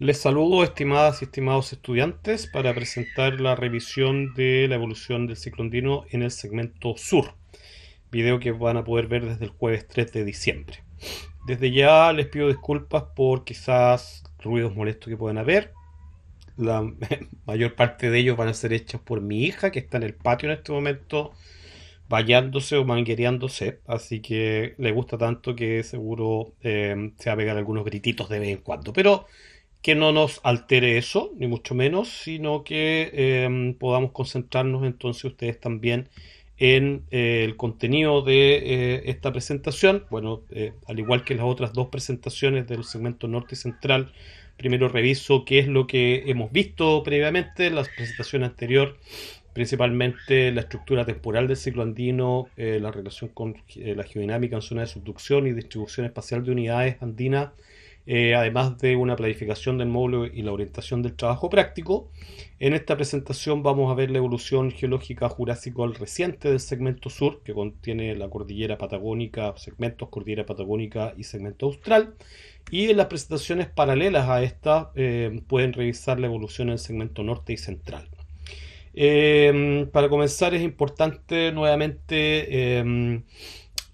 Les saludo, estimadas y estimados estudiantes, para presentar la revisión de la evolución del ciclo andino en el segmento sur, video que van a poder ver desde el jueves 3 de diciembre. Desde ya les pido disculpas por quizás ruidos molestos que puedan haber. La mayor parte de ellos van a ser hechos por mi hija, que está en el patio en este momento, bañándose o manguereándose, así que le gusta tanto que seguro se va a pegar algunos grititos de vez en cuando. Pero que no nos altere eso, ni mucho menos, sino que podamos concentrarnos entonces ustedes también en el contenido de esta presentación. Bueno, al igual que las otras dos presentaciones del segmento norte y central, primero reviso qué es lo que hemos visto previamente en la presentación anterior, principalmente la estructura temporal del ciclo andino, la relación con la geodinámica en zona de subducción y distribución espacial de unidades andinas, además de una planificación del módulo y la orientación del trabajo práctico. En esta presentación vamos a ver la evolución geológica jurásico al reciente del segmento sur, que contiene la cordillera patagónica, segmentos cordillera patagónica y segmento austral. Y en las presentaciones paralelas a esta pueden revisar la evolución en el segmento norte y central. Para comenzar es importante nuevamente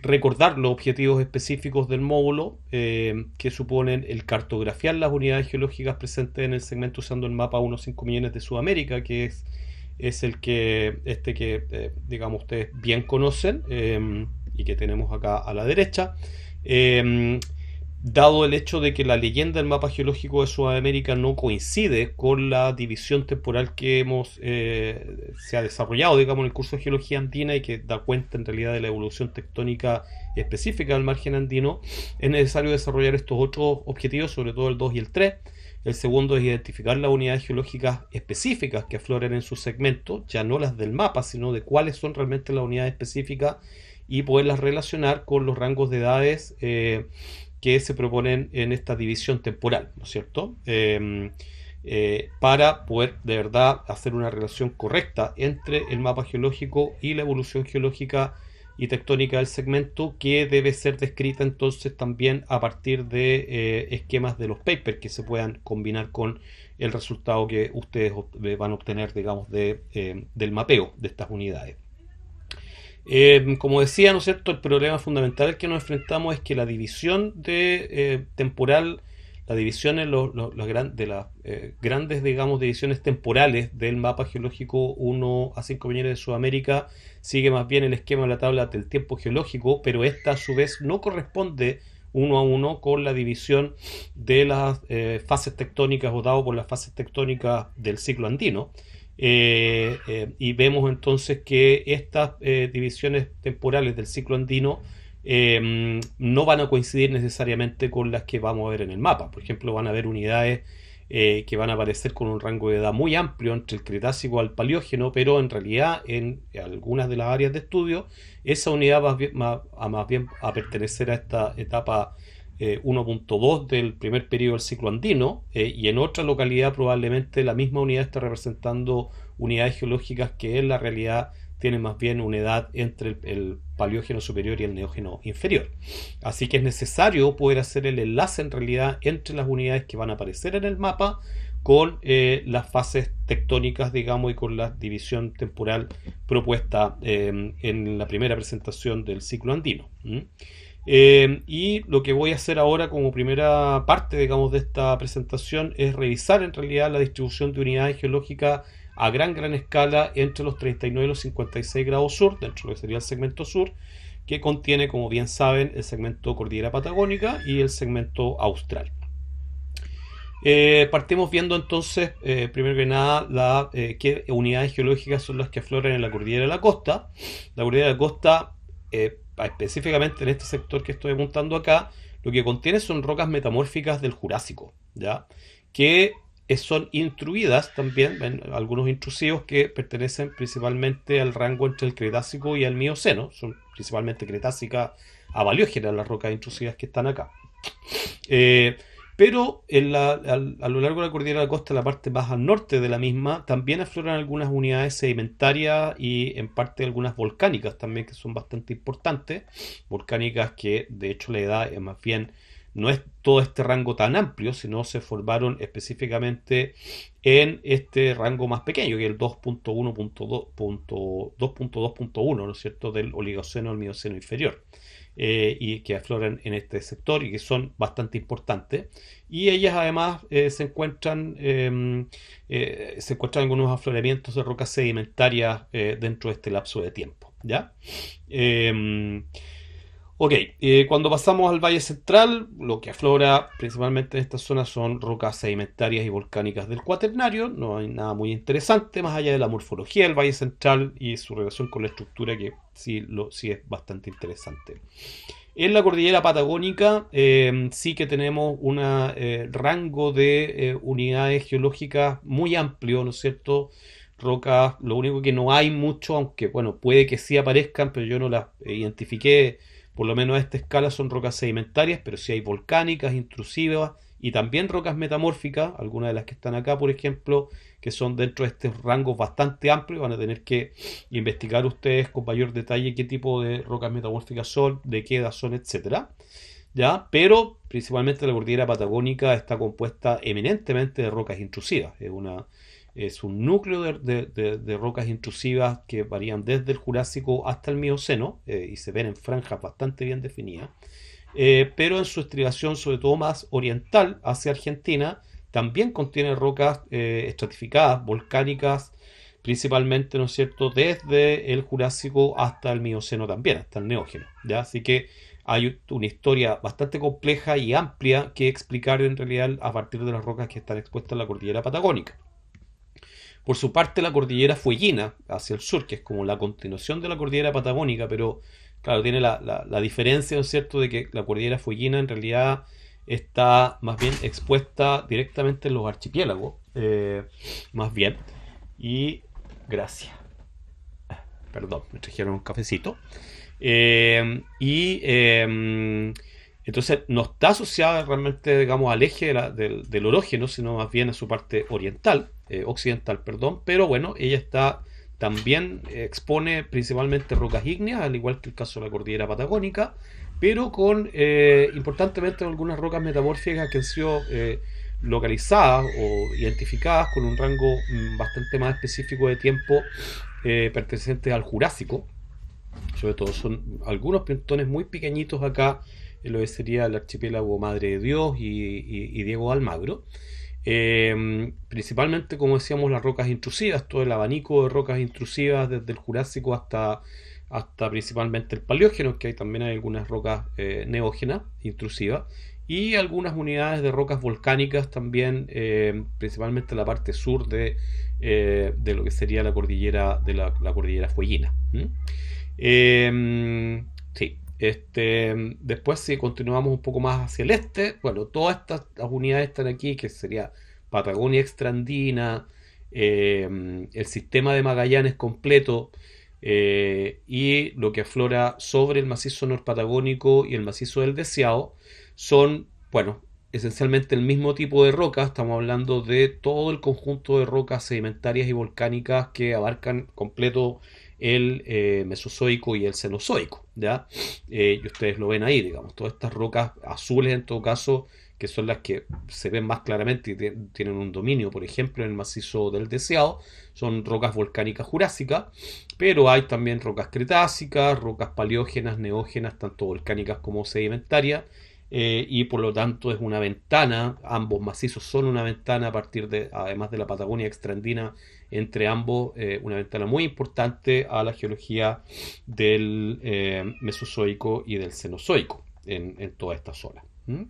recordar los objetivos específicos del módulo, que suponen el cartografiar las unidades geológicas presentes en el segmento usando el mapa 1.5 millones de Sudamérica, que es el que, digamos, ustedes bien conocen, y que tenemos acá a la derecha. Dado el hecho de que la leyenda del mapa geológico de Sudamérica no coincide con la división temporal que se ha desarrollado, digamos, en el curso de geología andina, y que da cuenta en realidad de la evolución tectónica específica del margen andino, es necesario desarrollar estos otros objetivos, sobre todo el 2 y el 3. El segundo es identificar las unidades geológicas específicas que afloran en su segmento, ya no las del mapa, sino de cuáles son realmente las unidades específicas, y poderlas relacionar con los rangos de edades que se proponen en esta división temporal, ¿no es cierto? Para poder de verdad hacer una relación correcta entre el mapa geológico y la evolución geológica y tectónica del segmento, que debe ser descrita entonces también a partir de esquemas de los papers que se puedan combinar con el resultado que ustedes van a obtener, digamos, del mapeo de estas unidades. Como decía, ¿no es cierto?, el problema fundamental al que nos enfrentamos es que la división temporal, la división en de las grandes, digamos, divisiones temporales del mapa geológico 1 a 5 millones de Sudamérica sigue más bien el esquema de la tabla del tiempo geológico, pero esta a su vez no corresponde uno a uno con la división de las fases tectónicas, o dado por las fases tectónicas del ciclo andino. Y vemos entonces que estas divisiones temporales del ciclo andino no van a coincidir necesariamente con las que vamos a ver en el mapa. Por ejemplo, van a haber unidades que van a aparecer con un rango de edad muy amplio entre el Cretácico al Paleógeno, pero en realidad en algunas de las áreas de estudio esa unidad más bien a pertenecer a esta etapa 1.2 del primer periodo del ciclo andino, y en otra localidad probablemente la misma unidad está representando unidades geológicas que en la realidad tienen más bien una edad entre el Paleógeno superior y el Neógeno inferior. Así que es necesario poder hacer el enlace en realidad entre las unidades que van a aparecer en el mapa con las fases tectónicas, digamos, y con la división temporal propuesta en la primera presentación del ciclo andino. Y lo que voy a hacer ahora como primera parte, digamos, de esta presentación es revisar en realidad la distribución de unidades geológicas a gran escala entre los 39 y los 56 grados sur, dentro de lo que sería el segmento sur, que contiene, como bien saben, el segmento cordillera patagónica y el segmento austral. Partimos viendo entonces, primero que nada, qué unidades geológicas son las que afloran en la cordillera de la costa. La cordillera de la costa, específicamente en este sector que estoy apuntando acá, lo que contiene son rocas metamórficas del Jurásico, ¿ya?, que son intruidas también, ven, algunos intrusivos que pertenecen principalmente al rango entre el Cretácico y el Mioceno, son principalmente cretácicas a Paleógenas las rocas intrusivas que están acá. Pero a lo largo de la cordillera de la costa, la parte más al norte de la misma, también afloran algunas unidades sedimentarias y en parte algunas volcánicas también, que son bastante importantes. Volcánicas que de hecho la edad es más bien no es todo este rango tan amplio, sino se formaron específicamente en este rango más pequeño, que es el 2.1.2.1, ¿no es cierto?, del Oligoceno al Mioceno inferior. Y que afloran en este sector y que son bastante importantes. Y ellas además se encuentran algunos afloramientos de rocas sedimentarias dentro de este lapso de tiempo. ¿Ya? Eh, Ok, cuando pasamos al Valle Central, lo que aflora principalmente en esta zona son rocas sedimentarias y volcánicas del Cuaternario. No hay nada muy interesante más allá de la morfología del Valle Central y su relación con la estructura, que sí es bastante interesante. En la cordillera patagónica sí que tenemos un rango de unidades geológicas muy amplio, ¿no es cierto? Rocas, lo único que no hay mucho, aunque bueno, puede que sí aparezcan, pero yo no las identifiqué, por lo menos a esta escala son rocas sedimentarias, pero sí hay volcánicas, intrusivas y también rocas metamórficas, algunas de las que están acá, por ejemplo, que son dentro de estos rangos bastante amplios. Van a tener que investigar ustedes con mayor detalle qué tipo de rocas metamórficas son, de qué edad son, etcétera. ¿Ya? Pero principalmente la cordillera patagónica está compuesta eminentemente de rocas intrusivas. Es un núcleo de rocas intrusivas que varían desde el Jurásico hasta el Mioceno y se ven en franjas bastante bien definidas. Pero en su estribación, sobre todo más oriental, hacia Argentina, también contiene rocas estratificadas, volcánicas, principalmente, ¿no es cierto?, desde el Jurásico hasta el Mioceno también, hasta el Neógeno. ¿Ya? Así que hay una historia bastante compleja y amplia que explicar en realidad a partir de las rocas que están expuestas en la cordillera patagónica. Por su parte, la cordillera Fueguina, hacia el sur, que es como la continuación de la cordillera patagónica, pero claro, tiene la diferencia, ¿no es cierto?, de que la cordillera Fueguina en realidad está más bien expuesta directamente en los archipiélagos, más bien. Y gracias. Perdón, me trajeron un cafecito. Entonces no está asociada realmente, digamos, al eje del orógeno, sino más bien a su parte oriental, occidental, perdón. Pero bueno, ella está también expone principalmente rocas ígneas, al igual que el caso de la cordillera patagónica, pero con importantemente algunas rocas metamórficas que han sido localizadas o identificadas con un rango bastante más específico de tiempo pertenecientes al Jurásico. Sobre todo son algunos pintones muy pequeñitos acá en lo que sería el archipiélago Madre de Dios y Diego de Almagro. Principalmente, como decíamos, las rocas intrusivas, todo el abanico de rocas intrusivas desde el Jurásico hasta principalmente el Paleógeno, que también hay algunas rocas neógenas intrusivas, y algunas unidades de rocas volcánicas también, principalmente la parte sur de lo que sería la cordillera la cordillera Fueguina. Sí, después si continuamos un poco más hacia el este, bueno, todas estas las unidades están aquí, que sería Patagonia extraandina, el sistema de Magallanes completo, y lo que aflora sobre el macizo norpatagónico y el macizo del Deseado son, bueno, esencialmente el mismo tipo de rocas. Estamos hablando de todo el conjunto de rocas sedimentarias y volcánicas que abarcan completo el Mesozoico y el Cenozoico, ¿ya? Y ustedes lo ven ahí, digamos, todas estas rocas azules en todo caso, que son las que se ven más claramente y tienen un dominio, por ejemplo, en el macizo del Deseado, son rocas volcánicas jurásicas, pero hay también rocas cretácicas, rocas paleógenas, neógenas, tanto volcánicas como sedimentarias, y por lo tanto es una ventana, ambos macizos son una ventana a partir de, además de la Patagonia extraandina, entre ambos, una ventana muy importante a la geología del Mesozoico y del Cenozoico en toda esta zona. ¿Mm?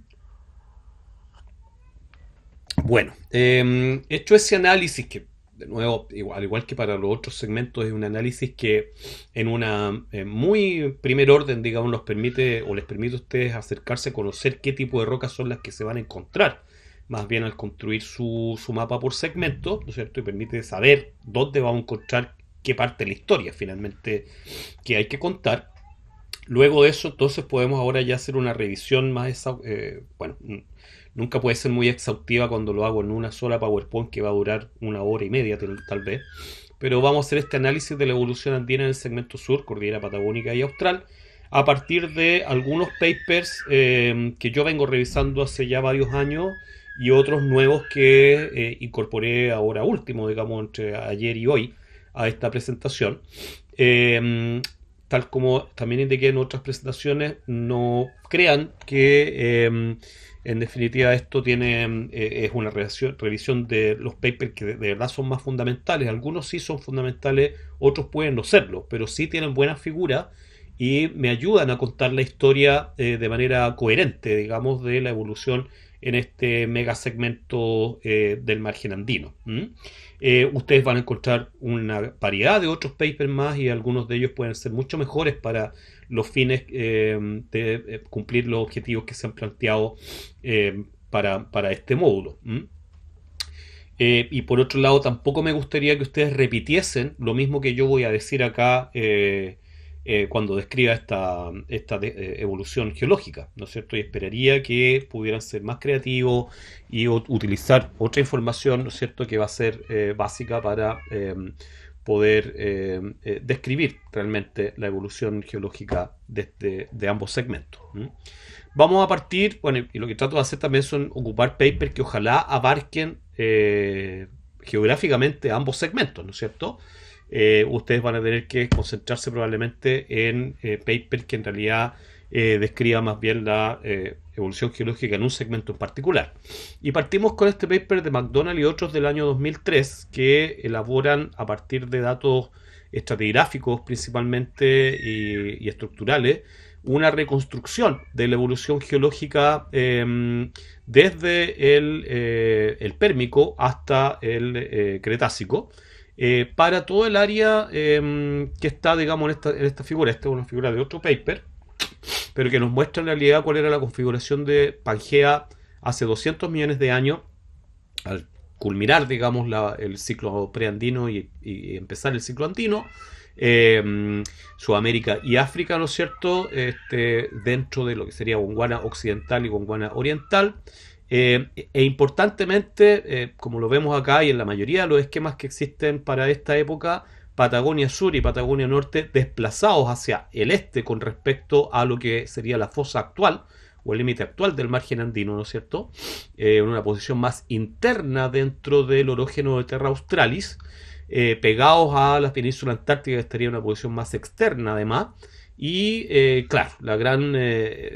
Bueno, hecho ese análisis que, de nuevo, al igual que para los otros segmentos, es un análisis que en una muy primer orden, digamos, nos permite o les permite a ustedes acercarse a conocer qué tipo de rocas son las que se van a encontrar, más bien al construir su mapa por segmento, ¿no es cierto? Y permite saber dónde vamos a encontrar qué parte de la historia finalmente que hay que contar. Luego de eso, entonces podemos ahora ya hacer una revisión más, bueno, nunca puede ser muy exhaustiva cuando lo hago en una sola PowerPoint que va a durar una hora y media tal vez, pero vamos a hacer este análisis de la evolución andina en el segmento sur, cordillera patagónica y austral, a partir de algunos papers que yo vengo revisando hace ya varios años y otros nuevos que incorporé ahora último, digamos, entre ayer y hoy a esta presentación. Eh, Tal como también indiqué en otras presentaciones, no crean que en definitiva esto tiene es una revisión de los papers que de verdad son más fundamentales. Algunos sí son fundamentales, otros pueden no serlo, pero sí tienen buenas figuras y me ayudan a contar la historia de manera coherente, digamos, de la evolución en este mega segmento del margen andino. Ustedes van a encontrar una variedad de otros papers más y algunos de ellos pueden ser mucho mejores para los fines de cumplir los objetivos que se han planteado para este módulo. Y por otro lado, tampoco me gustaría que ustedes repitiesen lo mismo que yo voy a decir acá cuando describa esta evolución geológica, ¿no es cierto? Y esperaría que pudieran ser más creativos y utilizar otra información, ¿no es cierto?, que va a ser básica para poder describir realmente la evolución geológica de ambos segmentos. Vamos a partir, bueno, y lo que trato de hacer también son ocupar papers que ojalá abarquen geográficamente ambos segmentos, ¿no es cierto? Ustedes van a tener que concentrarse probablemente en papers que en realidad describan más bien la evolución geológica en un segmento en particular. Y partimos con este paper de McDonald y otros del año 2003 que elaboran a partir de datos estratigráficos principalmente y estructurales una reconstrucción de la evolución geológica desde el Pérmico hasta el Cretácico para todo el área que está, digamos, en esta figura. Esta es una figura de otro paper, pero que nos muestra en realidad cuál era la configuración de Pangea hace 200 millones de años, al culminar, digamos, el ciclo preandino y empezar el ciclo andino. Sudamérica y África, ¿no es cierto?, dentro de lo que sería Gondwana occidental y Gondwana oriental. Importantemente, como lo vemos acá y en la mayoría de los esquemas que existen para esta época, Patagonia Sur y Patagonia Norte desplazados hacia el este con respecto a lo que sería la fosa actual o el límite actual del margen andino, ¿no es cierto?, en una posición más interna dentro del orógeno de Terra Australis, pegados a la península antártica, que estaría en una posición más externa además. Y claro, la gran,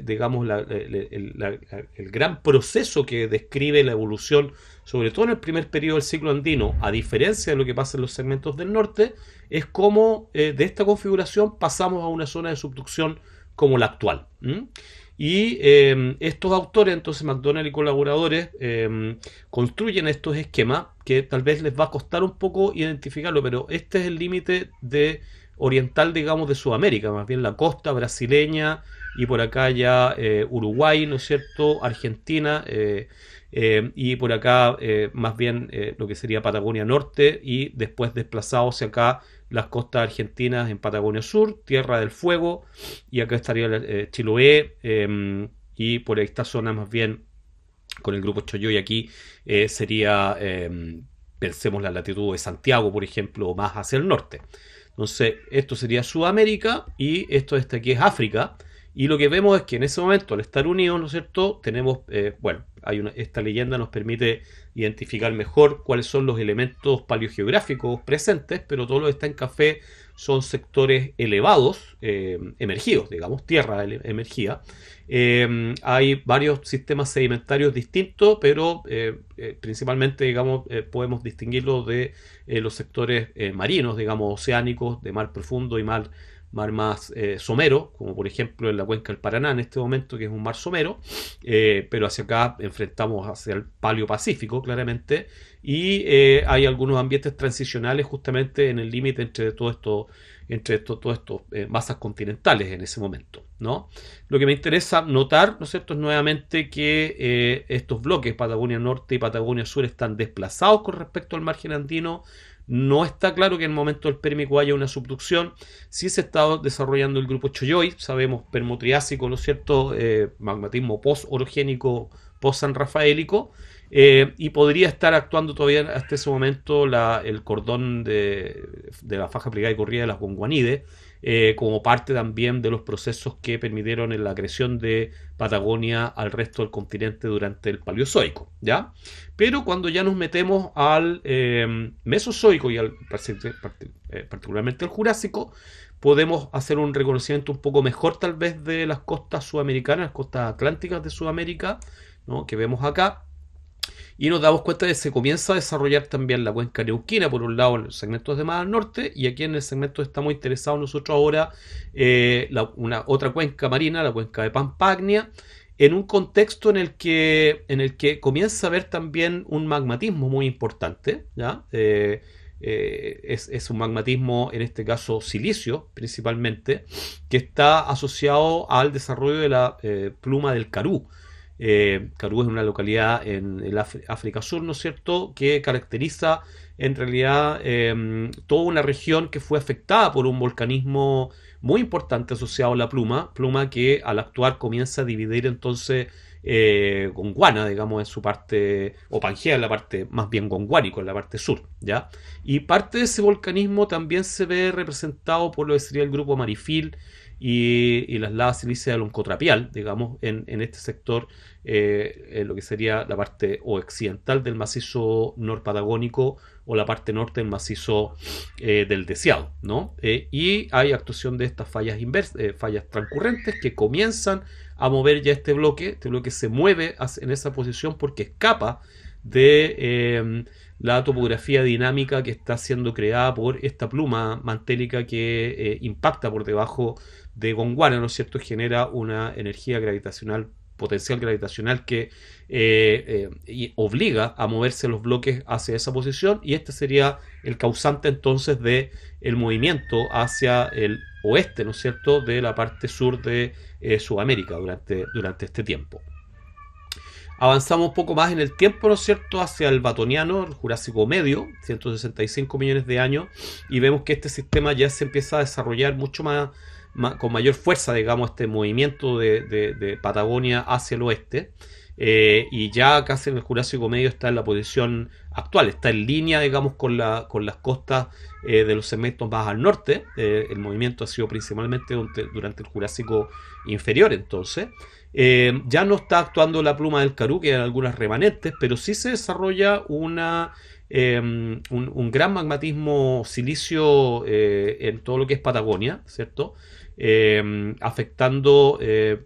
digamos, el gran proceso que describe la evolución, sobre todo en el primer periodo del ciclo andino, a diferencia de lo que pasa en los segmentos del norte, es cómo de esta configuración pasamos a una zona de subducción como la actual. Y estos autores, entonces McDonald y colaboradores, construyen estos esquemas que tal vez les va a costar un poco identificarlo, pero este es el límite oriental, digamos, de Sudamérica, más bien la costa brasileña y por acá ya Uruguay, ¿no es cierto?, Argentina, y por acá más bien lo que sería Patagonia Norte y después desplazado hacia acá las costas argentinas en Patagonia Sur, Tierra del Fuego, y acá estaría Chiloé, y por esta zona más bien con el grupo Choyoy aquí sería, pensemos la latitud de Santiago, por ejemplo, más hacia el norte. Entonces, esto sería Sudamérica y esto de aquí es África. Y lo que vemos es que en ese momento, al estar unidos, ¿no es cierto?, tenemos, bueno, esta leyenda nos permite identificar mejor cuáles son los elementos paleogeográficos presentes, pero todo lo que está en café son sectores elevados, emergidos, digamos, tierra emergida. Hay varios sistemas sedimentarios distintos, pero principalmente, digamos, podemos distinguirlos de los sectores marinos, digamos, oceánicos, de mar profundo y mar más somero, como por ejemplo en la cuenca del Paraná en este momento, que es un mar somero, pero hacia acá enfrentamos hacia el Paleopacífico, claramente, y hay algunos ambientes transicionales justamente en el límite entre todos estos masas continentales en ese momento, ¿no? Lo que me interesa notar, ¿no es cierto?, es nuevamente que estos bloques, Patagonia Norte y Patagonia Sur, están desplazados con respecto al margen andino. No está claro que en el momento del Pérmico haya una subducción. Sí se está desarrollando el grupo Choyoy, sabemos permotriásico, ¿no es cierto?, magmatismo post-orogénico, post-sanrafaélico, y podría estar actuando todavía hasta ese momento el cordón de la faja plegada y corrida de las Gondwanides, como parte también de los procesos que permitieron la agresión de Patagonia al resto del continente durante el Paleozoico, ¿ya? Pero cuando ya nos metemos al Mesozoico y particularmente al Jurásico, podemos hacer un reconocimiento un poco mejor tal vez de las costas sudamericanas, las costas atlánticas de Sudamérica, ¿no? Que vemos acá, y nos damos cuenta de que se comienza a desarrollar también la cuenca neuquina, por un lado en los segmentos de más al norte, y aquí en el segmento estamos interesados nosotros ahora, una otra cuenca marina, la cuenca de Pampagnia, en un contexto en el que comienza a haber también un magmatismo muy importante, ¿ya? Es un magmatismo, en este caso silicio principalmente, que está asociado al desarrollo de la pluma del Karoo. Karoo es una localidad en el África Sur, ¿no es cierto?, que caracteriza en realidad toda una región que fue afectada por un volcanismo muy importante asociado a la pluma que al actuar comienza a dividir entonces Gondwana, digamos, en su parte, o Pangea en la parte más bien gondwánico, en la parte sur, ¿ya? Y parte de ese volcanismo también se ve representado por lo que sería el grupo Marifil y las lavas silíceas del Oncotrapial, digamos, en este sector, en lo que sería la parte occidental del macizo norpatagónico o la parte norte del macizo del Deseado, ¿no? Y hay actuación de estas fallas transcurrentes que comienzan a mover ya este bloque se mueve en esa posición porque escapa de la topografía dinámica que está siendo creada por esta pluma mantélica que impacta por debajo de Gondwana, ¿no es cierto? Genera una energía gravitacional, potencial gravitacional que y obliga a moverse los bloques hacia esa posición, y este sería el causante entonces de el movimiento hacia el oeste, ¿no es cierto?, de la parte sur de Sudamérica durante este tiempo. Avanzamos un poco más en el tiempo, ¿no es cierto?, hacia el Batoniano, el Jurásico Medio, 165 millones de años, y vemos que este sistema ya se empieza a desarrollar mucho más con mayor fuerza, digamos, este movimiento de Patagonia hacia el oeste. Y ya casi en el Jurásico Medio está en la posición actual, está en línea, digamos, con las costas de los segmentos más al norte. El movimiento ha sido principalmente durante el Jurásico Inferior, entonces. Ya no está actuando la pluma del Karoo, que hay algunas remanentes, pero sí se desarrolla un gran magmatismo silicio en todo lo que es Patagonia, ¿cierto? Afectando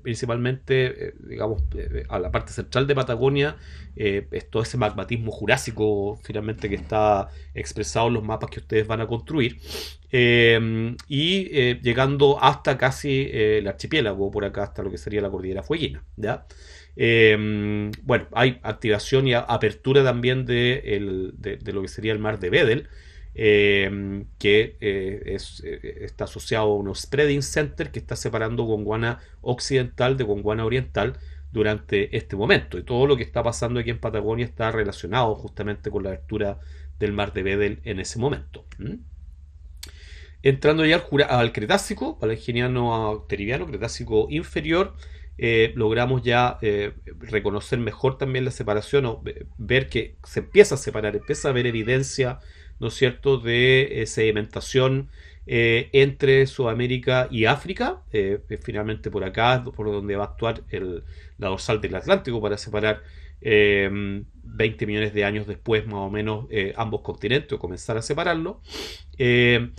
principalmente, digamos, a la parte central de Patagonia, es todo ese magmatismo jurásico finalmente que está expresado en los mapas que ustedes van a construir, y llegando hasta casi el archipiélago, por acá hasta lo que sería la cordillera Fueguina, ¿ya? Bueno, hay activación y apertura también de lo que sería el mar de Weddell, que está asociado a un spreading center que está separando Gondwana occidental de Gondwana oriental durante este momento, y todo lo que está pasando aquí en Patagonia está relacionado justamente con la abertura del mar de Weddell en ese momento. Entrando ya al Cretácico, al Ingeniano-Teriviano, Cretácico inferior, logramos ya reconocer mejor también la separación, o ver que se empieza a separar, empieza a haber evidencia, ¿no es cierto?, de sedimentación entre Sudamérica y África. Finalmente por acá, por donde va a actuar la dorsal del Atlántico para separar 20 millones de años después, más o menos, ambos continentes, o comenzar a separarlo. En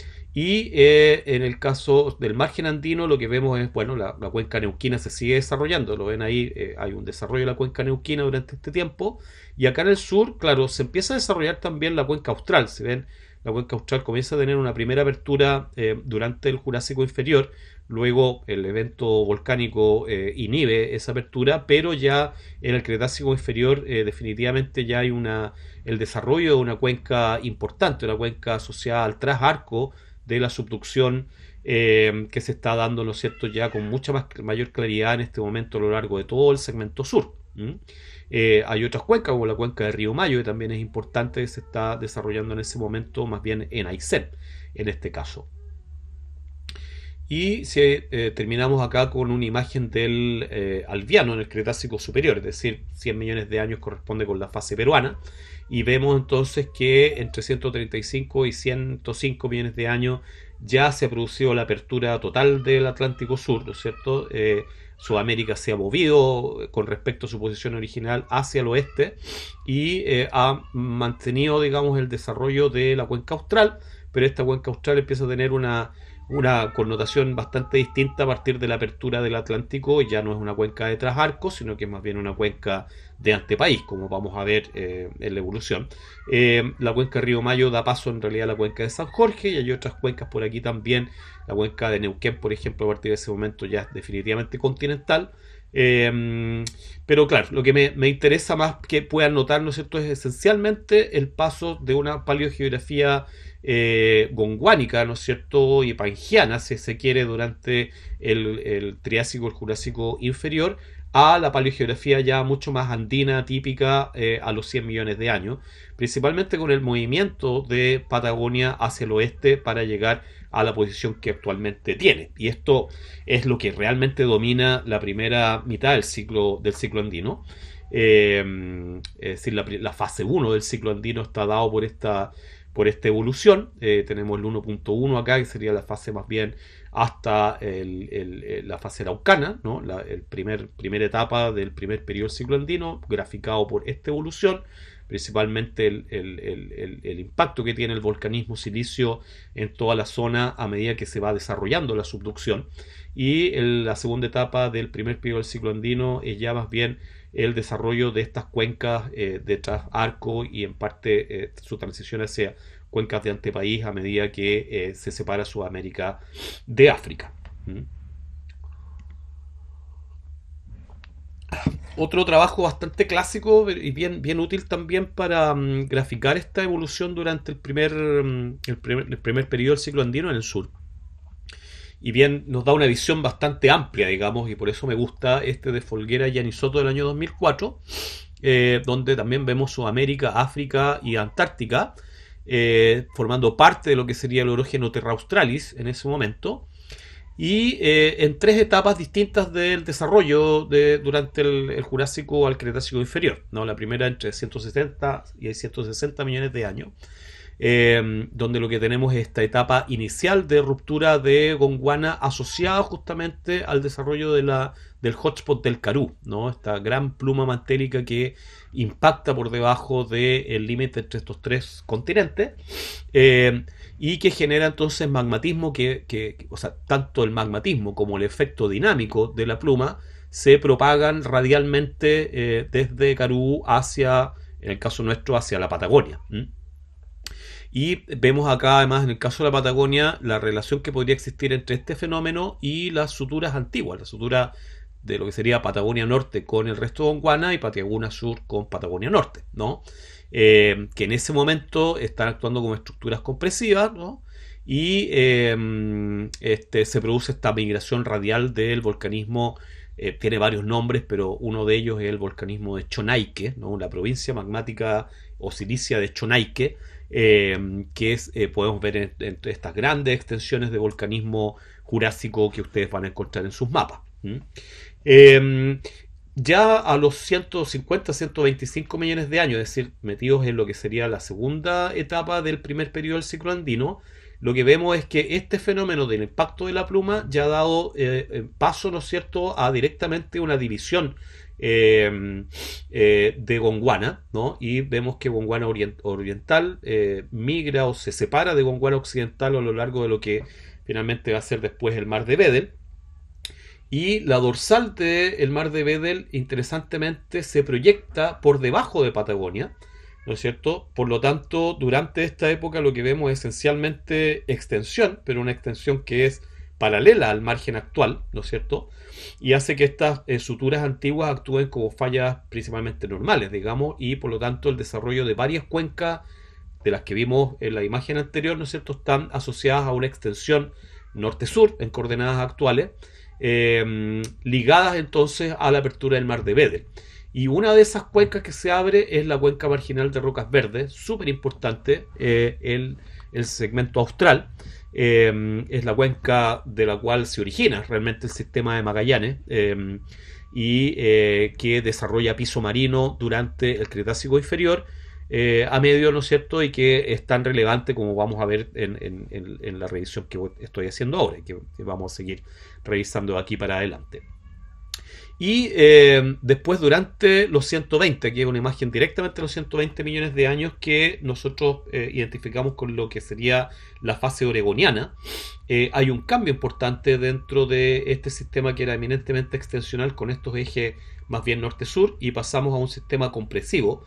el caso del margen andino, lo que vemos es, bueno, la cuenca neuquina se sigue desarrollando. Lo ven ahí, hay un desarrollo de la cuenca neuquina durante este tiempo. Y acá en el sur, claro, se empieza a desarrollar también la cuenca austral. Si ven, la cuenca austral comienza a tener una primera apertura durante el Jurásico inferior. Luego el evento volcánico inhibe esa apertura, pero ya en el Cretácico inferior definitivamente ya hay el desarrollo de una cuenca importante, una cuenca asociada al trasarco de la subducción que se está dando, ¿no es cierto?, ya con mayor claridad en este momento a lo largo de todo el segmento sur. Hay otras cuencas, como la cuenca de Río Mayo, que también es importante, que se está desarrollando en ese momento, más bien en Aysén, en este caso. Y si terminamos acá con una imagen del Albiano en el Cretácico superior, es decir, 100 millones de años corresponde con la fase peruana, y vemos entonces que entre 135 y 105 millones de años ya se ha producido la apertura total del Atlántico Sur, ¿no es cierto? Sudamérica se ha movido con respecto a su posición original hacia el oeste y ha mantenido, digamos, el desarrollo de la cuenca austral, pero esta cuenca austral empieza a tener una connotación bastante distinta a partir de la apertura del Atlántico. Ya no es una cuenca de trasarco, sino que es más bien una cuenca de antepaís, como vamos a ver en la evolución. La cuenca Río Mayo da paso en realidad a la cuenca de San Jorge, y hay otras cuencas por aquí también. La cuenca de Neuquén, por ejemplo, a partir de ese momento ya es definitivamente continental. Pero claro, lo que me interesa más que puedan notar, ¿no es cierto?, es esencialmente el paso de una paleogeografía gondwánica, ¿no es cierto?, y pangiana, si se quiere, durante el Triásico, el Jurásico inferior, a la paleogeografía ya mucho más andina, típica, a los 100 millones de años, principalmente con el movimiento de Patagonia hacia el oeste para llegar a la posición que actualmente tiene. Y esto es lo que realmente domina la primera mitad del ciclo andino. Es decir, la fase 1 del ciclo andino está dado por esta evolución. Tenemos el 1.1 acá, que sería la fase más bien hasta la fase araucana, ¿no? Primera etapa del primer periodo del ciclo andino, graficado por esta evolución, principalmente el impacto que tiene el volcanismo silicio en toda la zona a medida que se va desarrollando la subducción. Y la segunda etapa del primer periodo del ciclo andino es ya más bien el desarrollo de estas cuencas de trasarco y en parte su transición hacia cuencas de antepaís a medida que se separa Sudamérica de África. ¿Mm? Otro trabajo bastante clásico y bien útil también para graficar esta evolución durante el primer periodo del ciclo andino en el sur. Y bien, nos da una visión bastante amplia, digamos, y por eso me gusta este de Folguera y Anisoto del año 2004, donde también vemos Sudamérica, África y Antártica, formando parte de lo que sería el orógeno Terra Australis en ese momento, y en tres etapas distintas del desarrollo durante el Jurásico al Cretácico inferior, ¿no? La primera entre 170 y 160 millones de años, donde lo que tenemos es esta etapa inicial de ruptura de Gondwana asociada justamente al desarrollo del hotspot del Karoo, ¿no? Esta gran pluma mantélica que impacta por debajo del límite entre estos tres continentes, y que genera entonces magmatismo o sea, tanto el magmatismo como el efecto dinámico de la pluma se propagan radialmente desde Karoo hacia, en el caso nuestro, hacia la Patagonia. Y vemos acá, además, en el caso de la Patagonia, la relación que podría existir entre este fenómeno y las suturas antiguas, la sutura de lo que sería Patagonia Norte con el resto de Gondwana y Patagonia Sur con Patagonia Norte, ¿no? Que en ese momento están actuando como estructuras compresivas, ¿no? Y se produce esta migración radial del volcanismo. Tiene varios nombres, pero uno de ellos es el volcanismo de Chonaique, ¿no? La provincia magmática o silicia de Chonaique, que podemos ver en estas grandes extensiones de volcanismo jurásico que ustedes van a encontrar en sus mapas. Ya a los 150, 125 millones de años, es decir, metidos en lo que sería la segunda etapa del primer periodo del ciclo andino, lo que vemos es que este fenómeno del impacto de la pluma ya ha dado paso, ¿no es cierto?, a directamente una división de Gondwana, ¿no? Y vemos que Gondwana oriental migra o se separa de Gondwana occidental a lo largo de lo que finalmente va a ser después el mar de Weddell. Y la dorsal del mar de Weddell, interesantemente, se proyecta por debajo de Patagonia, ¿no es cierto? Por lo tanto, durante esta época lo que vemos es esencialmente extensión, pero una extensión que es paralela al margen actual, ¿no es cierto? Y hace que estas suturas antiguas actúen como fallas principalmente normales, digamos, y por lo tanto el desarrollo de varias cuencas de las que vimos en la imagen anterior, ¿no es cierto?, están asociadas a una extensión norte-sur en coordenadas actuales, ligadas entonces a la apertura del mar de Weddell. Y una de esas cuencas que se abre es la cuenca marginal de Rocas Verdes, súper importante, el segmento austral. Es la cuenca de la cual se origina realmente el sistema de Magallanes, y que desarrolla piso marino durante el Cretácico inferior, a medio, ¿no es cierto? Y que es tan relevante como vamos a ver en la revisión que estoy haciendo ahora, y que vamos a seguir revisando de aquí para adelante. Y después durante los 120, que es una imagen directamente de los 120 millones de años que nosotros identificamos con lo que sería la fase oregoniana, hay un cambio importante dentro de este sistema que era eminentemente extensional con estos ejes más bien norte-sur, y pasamos a un sistema compresivo,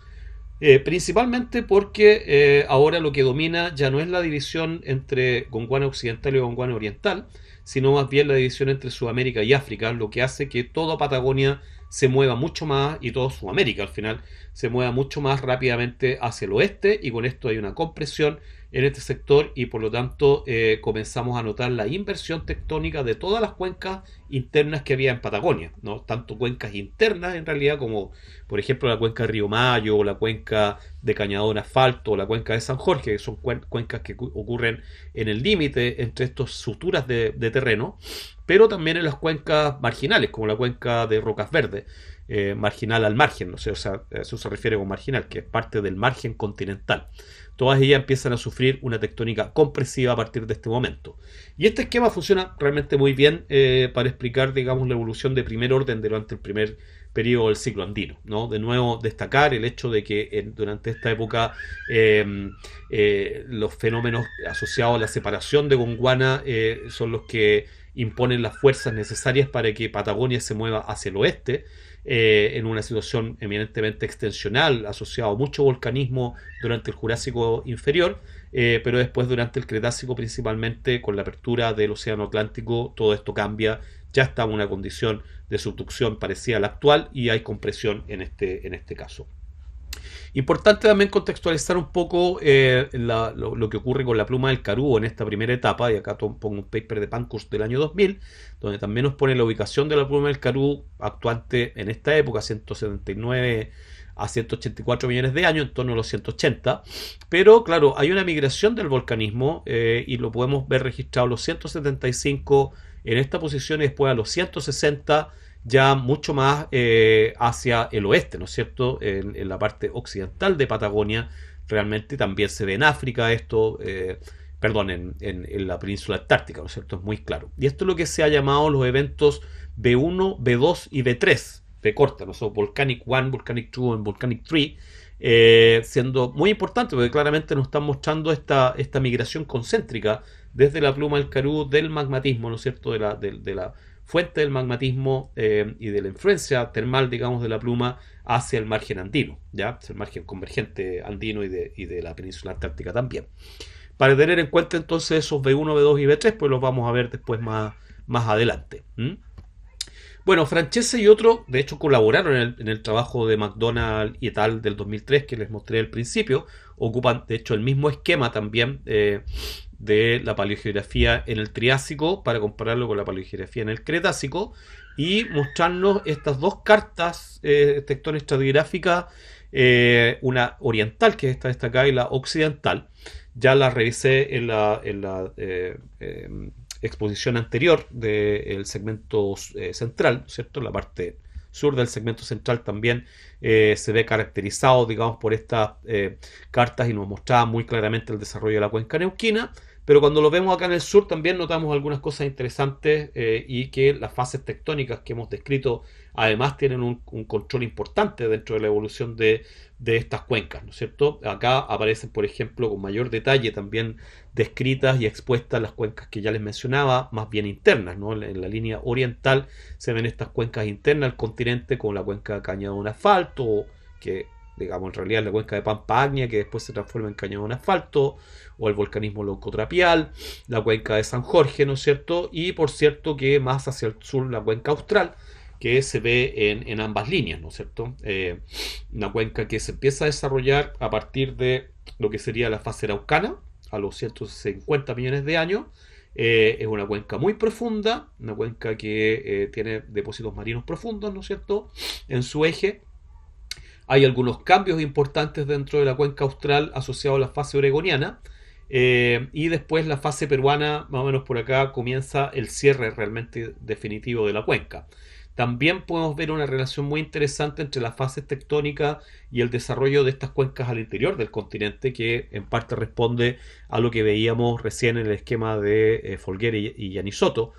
principalmente porque ahora lo que domina ya no es la división entre Gondwana occidental y Gondwana oriental, sino más bien la división entre Sudamérica y África, lo que hace que toda Patagonia se mueva mucho más, y toda Sudamérica al final se mueva mucho más rápidamente hacia el oeste, y con esto hay una compresión en este sector, y por lo tanto comenzamos a notar la inversión tectónica de todas las cuencas internas que había en Patagonia, ¿no? Tanto cuencas internas en realidad como por ejemplo la cuenca de Río Mayo, o la cuenca de Cañadón Asfalto, o la cuenca de San Jorge, que son cuencas que ocurren en el límite entre estas suturas de terreno, pero también en las cuencas marginales, como la cuenca de Rocas Verdes, marginal al margen, no sé, o sea, eso se refiere con marginal, que es parte del margen continental. Todas ellas empiezan a sufrir una tectónica compresiva a partir de este momento. Y este esquema funciona realmente muy bien para explicar, digamos, la evolución de primer orden durante el primer periodo del ciclo andino, ¿no? De nuevo, destacar el hecho de que durante esta época los fenómenos asociados a la separación de Gondwana son los que imponen las fuerzas necesarias para que Patagonia se mueva hacia el oeste, en una situación eminentemente extensional, asociado a mucho volcanismo durante el Jurásico inferior, pero después durante el Cretácico, principalmente con la apertura del Océano Atlántico, todo esto cambia, ya está en una condición de subducción parecida a la actual, y hay compresión en este caso. Importante también contextualizar un poco lo que ocurre con la pluma del Karoo en esta primera etapa, y acá pongo un paper de Pankhurst del año 2000, donde también nos pone la ubicación de la pluma del Karoo actuante en esta época, 179 a 184 millones de años, en torno a los 180, pero claro, hay una migración del volcanismo, y lo podemos ver registrado a los 175 en esta posición, y después a los 160 ya mucho más hacia el oeste, ¿no es cierto? En la parte occidental de Patagonia, realmente también se ve en África esto, perdón, en la península antártica, ¿no es cierto? Es muy claro. Y esto es lo que se ha llamado los eventos B1, B2 y B3, B corta, ¿no? So, Volcanic 1, Volcanic 2 y Volcanic 3, siendo muy importante porque claramente nos están mostrando esta migración concéntrica desde la pluma del Karoo del magmatismo, ¿no es cierto? De la fuente del magmatismo y de la influencia termal, digamos, de la pluma hacia el margen andino, ¿ya? Es el margen convergente andino y de la península antártica también. Para tener en cuenta entonces esos B1, B2 y B3, pues los vamos a ver después más adelante. Bueno, Francese y otros, de hecho, colaboraron en el trabajo de McDonald y tal del 2003 que les mostré al principio. Ocupan, de hecho, el mismo esquema también de la paleogeografía en el Triásico para compararlo con la paleogeografía en el Cretácico, y mostrarnos estas dos cartas tectónicas estratigráficas, una oriental, que es esta destacada, y la occidental. Ya la revisé en la exposición anterior del segmento central, ¿cierto? La parte sur del segmento central también se ve caracterizado, digamos, por estas cartas, y nos mostraba muy claramente el desarrollo de la cuenca neuquina. Pero cuando lo vemos acá en el sur también notamos algunas cosas interesantes, y que las fases tectónicas que hemos descrito además tienen un control importante dentro de la evolución de estas cuencas, ¿no es cierto? Acá aparecen, por ejemplo, con mayor detalle también descritas y expuestas las cuencas que ya les mencionaba, más bien internas, ¿no? En la línea oriental se ven estas cuencas internas al continente, como la cuenca de Cañadón Asfalto, que digamos en realidad es la cuenca de Pampa Agnia, que después se transforma en Cañadón Asfalto, o el volcanismo leucotrapial, la cuenca de San Jorge, ¿no es cierto? Y por cierto que más hacia el sur la cuenca austral, que se ve en ambas líneas, ¿no es cierto? Una cuenca que se empieza a desarrollar a partir de lo que sería la fase araucana, a los 150 millones de años. Es una cuenca muy profunda, una cuenca que tiene depósitos marinos profundos, ¿no es cierto?, en su eje. Hay algunos cambios importantes dentro de la cuenca austral asociados a la fase oregoniana, y después la fase peruana, más o menos por acá, comienza el cierre realmente definitivo de la cuenca. también podemos ver una relación muy interesante entre las fases tectónicas y el desarrollo de estas cuencas al interior del continente, que en parte responde a lo que veíamos recién en el esquema de Folguera y Yanisoto,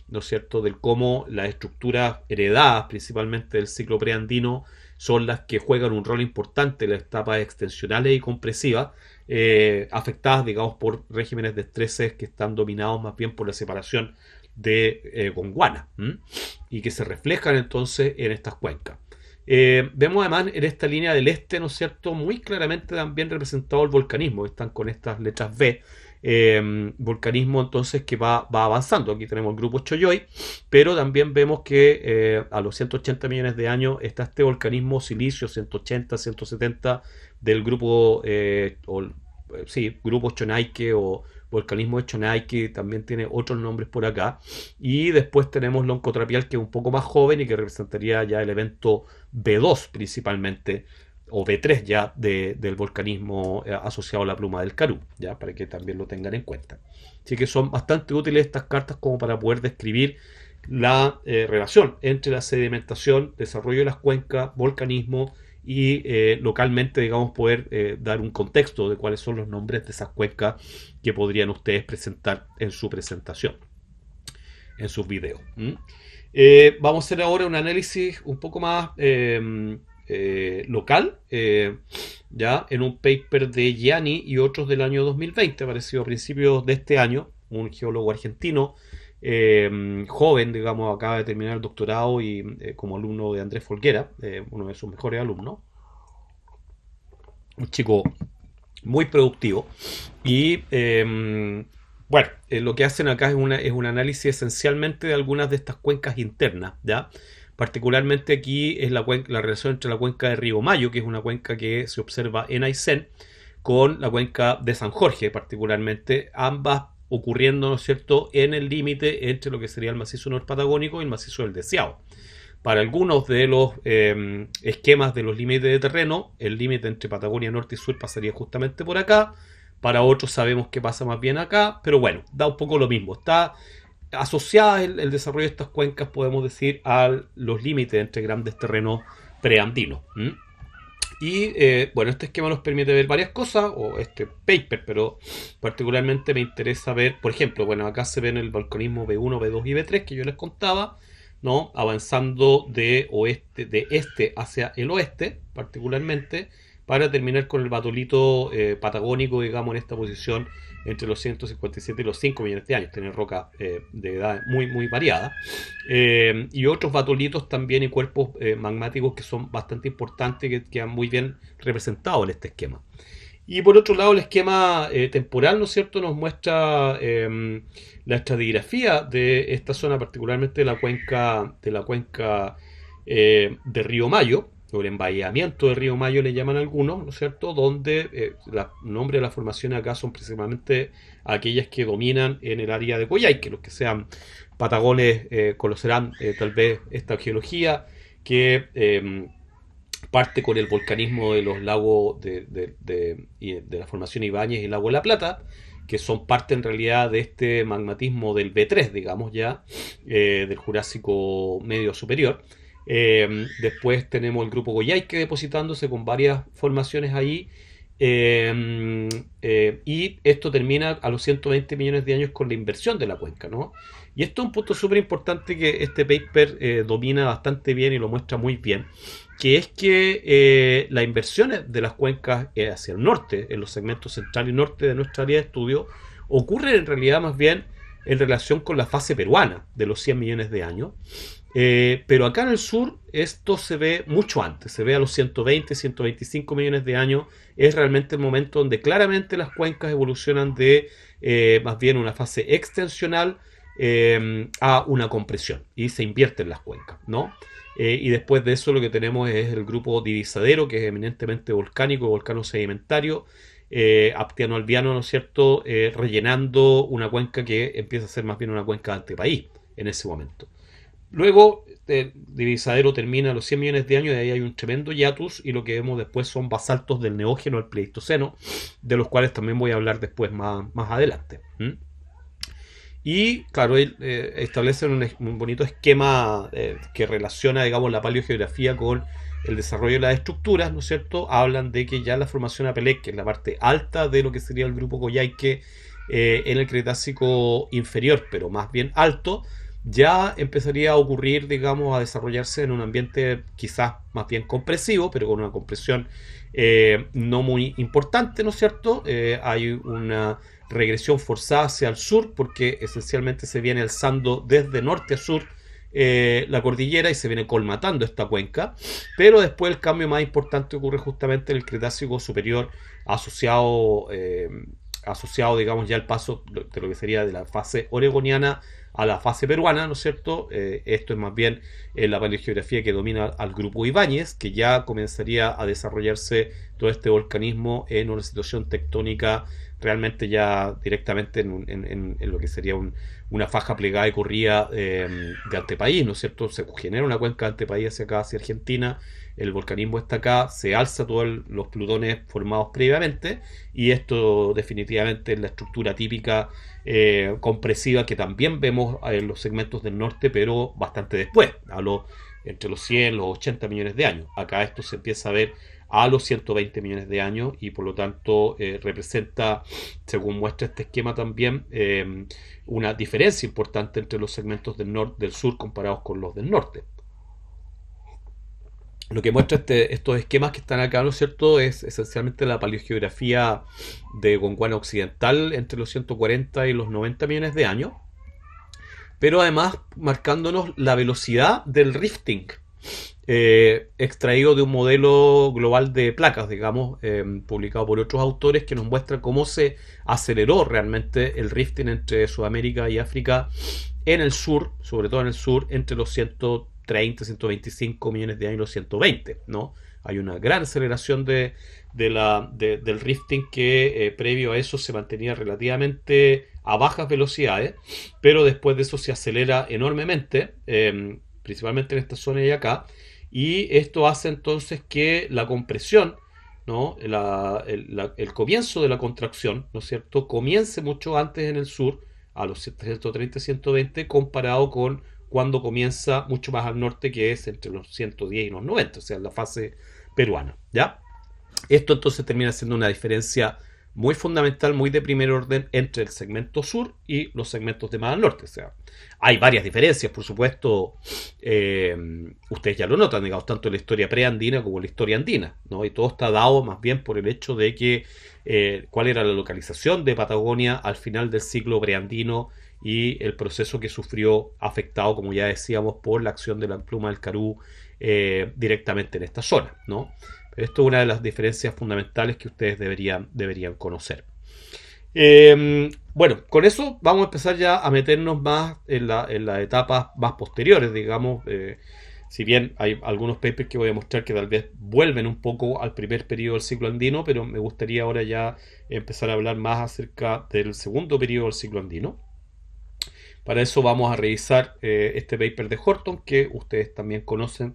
¿no es cierto?, del cómo las estructuras heredadas principalmente del ciclo preandino son las que juegan un rol importante en las etapas extensionales y compresivas, afectadas, digamos, por regímenes de estreses que están dominados más bien por la separación de Gondwana, y que se reflejan entonces en estas cuencas. Vemos además en esta línea del este, ¿no es cierto?, muy claramente también representado el volcanismo, están con estas letras V, volcanismo entonces que va avanzando. Aquí tenemos el grupo Choyoy, pero también vemos que a los 180 millones de años está este volcanismo silicio 180, 170 del grupo, grupo Chonaike o volcanismo de Chonaike, también tiene otros nombres por acá. Y después tenemos Loncotrapial, que es un poco más joven y que representaría ya el evento B2 principalmente, o B3 ya del volcanismo asociado a la pluma del Karoo, ya para que también lo tengan en cuenta. Así que son bastante útiles estas cartas como para poder describir la relación entre la sedimentación, desarrollo de las cuencas, volcanismo y localmente, digamos, poder dar un contexto de cuáles son los nombres de esas cuencas que podrían ustedes presentar en su presentación, en sus videos. Vamos a hacer ahora un análisis un poco más local, ya en un paper de Gianni y otros del año 2020, aparecido a principios de este año, un geólogo argentino, joven, digamos, acaba de terminar el doctorado y como alumno de Andrés Folguera, uno de sus mejores alumnos, un chico muy productivo y bueno, lo que hacen acá es un análisis esencialmente de algunas de estas cuencas internas, ¿ya? Particularmente aquí es la relación entre la cuenca de Río Mayo, que es una cuenca que se observa en Aysén, con la cuenca de San Jorge, particularmente, ambas ocurriendo, ¿no es cierto?, en el límite entre lo que sería el macizo norpatagónico y el macizo del Deseado. Para algunos de los esquemas de los límites de terreno, el límite entre Patagonia Norte y Sur pasaría justamente por acá. Para otros sabemos que pasa más bien acá, pero bueno, da un poco lo mismo. Está asociada el desarrollo de estas cuencas, podemos decir, a los límites entre grandes terrenos preandinos. Y bueno, este esquema nos permite ver varias cosas, o este paper, pero particularmente me interesa ver, por ejemplo, bueno, acá se ven el volcanismo B1, B2 y B3 que yo les contaba, ¿no? Avanzando de este hacia el oeste, particularmente, para terminar con el batolito patagónico, digamos, en esta posición entre los 157 y los 5 millones de años. Tiene roca de edad muy, muy variada. Y otros batolitos también y cuerpos magmáticos que son bastante importantes y que quedan muy bien representados en este esquema. Y por otro lado, el esquema temporal, ¿no es cierto?, nos muestra la estratigrafía de esta zona, particularmente de la cuenca de Río Mayo, o el emballamiento de Río Mayo le llaman algunos, ¿no es cierto?, donde el nombre de las formaciones acá son principalmente aquellas que dominan en el área de Coyhaique, los que sean patagones conocerán tal vez esta geología que parte con el volcanismo de los lagos de la formación Ibáñez y el lago de la Plata, que son parte en realidad de este magmatismo del B3, digamos ya, del Jurásico medio superior. Después tenemos el grupo Coyhaique depositándose con varias formaciones ahí, y esto termina a los 120 millones de años con la inversión de la cuenca, ¿no? Y esto es un punto súper importante que este paper domina bastante bien y lo muestra muy bien, que es que las inversiones de las cuencas hacia el norte, en los segmentos central y norte de nuestra área de estudio, ocurren en realidad más bien en relación con la fase peruana de los 100 millones de años. Pero acá en el sur esto se ve mucho antes, se ve a los 120, 125 millones de años. Es realmente el momento donde claramente las cuencas evolucionan de más bien una fase extensional a una compresión y se invierten las cuencas, ¿no? Y después de eso lo que tenemos es el grupo divisadero, que es eminentemente volcánico, volcano sedimentario, aptiano-albiano, ¿no es cierto?, rellenando una cuenca que empieza a ser más bien una cuenca de antepaís en ese momento. Luego, el divisadero termina a los 100 millones de años y ahí hay un tremendo hiatus, y lo que vemos después son basaltos del Neógeno al Pleistoceno, de los cuales también voy a hablar después más adelante. Y claro, él establece un bonito esquema que relaciona, digamos, la paleogeografía con el desarrollo de las estructuras, ¿no es cierto? Hablan de que ya la formación Apelec, que es la parte alta de lo que sería el grupo Coyhaique en el Cretácico inferior, pero más bien alto, ya empezaría a ocurrir, digamos, a desarrollarse en un ambiente quizás más bien compresivo, pero con una compresión no muy importante, ¿no es cierto? Hay una regresión forzada hacia el sur porque esencialmente se viene alzando desde norte a sur la cordillera y se viene colmatando esta cuenca, pero después el cambio más importante ocurre justamente en el Cretácico superior asociado, asociado digamos ya al paso de lo que sería de la fase oregoniana a la fase peruana, ¿no es cierto? Esto es más bien la paleogeografía que domina al grupo Ibáñez, que ya comenzaría a desarrollarse todo este volcanismo en una situación tectónica realmente ya directamente en lo que sería una faja plegada y corrida de Antepaís, ¿no es cierto? Se genera una cuenca de Antepaís hacia acá, hacia Argentina, el volcanismo está acá, se alza todos los plutones formados previamente y esto definitivamente es la estructura típica compresiva que también vemos en los segmentos del norte, pero bastante después, entre los 100 y los 80 millones de años. Acá esto se empieza a ver a los 120 millones de años y por lo tanto representa, según muestra este esquema también, una diferencia importante entre los segmentos del sur comparados con los del norte. Lo que muestra estos esquemas que están acá, ¿no es cierto?, es esencialmente la paleogeografía de Gondwana Occidental entre los 140 y los 90 millones de años, pero además marcándonos la velocidad del rifting, extraído de un modelo global de placas, digamos, publicado por otros autores que nos muestra cómo se aceleró realmente el rifting entre Sudamérica y África en el sur, sobre todo en el sur, entre los 130, 125 millones de años y los 120, ¿no? Hay una gran aceleración del rifting que previo a eso se mantenía relativamente a bajas velocidades, pero después de eso se acelera enormemente, principalmente en esta zona y acá, y esto hace entonces que la compresión, ¿no? El comienzo de la contracción, ¿no es cierto?, comience mucho antes en el sur, a los 130, 120, comparado con cuando comienza mucho más al norte, que es entre los 110 y los 90, o sea, la fase peruana, ¿ya? Esto entonces termina siendo una diferencia muy fundamental, muy de primer orden entre el segmento sur y los segmentos de más al norte. O sea, hay varias diferencias, por supuesto, ustedes ya lo notan, digamos, tanto en la historia preandina como en la historia andina, ¿no? Y todo está dado más bien por el hecho de que cuál era la localización de Patagonia al final del ciclo preandino y el proceso que sufrió afectado, como ya decíamos, por la acción de la pluma del Carú directamente en esta zona, ¿no? Esto es una de las diferencias fundamentales que ustedes deberían conocer. Bueno, con eso vamos a empezar ya a meternos más en las etapas más posteriores, digamos. Si bien hay algunos papers que voy a mostrar que tal vez vuelven un poco al primer periodo del ciclo andino, pero me gustaría ahora ya empezar a hablar más acerca del segundo periodo del ciclo andino. Para eso vamos a revisar este paper de Horton, que ustedes también conocen.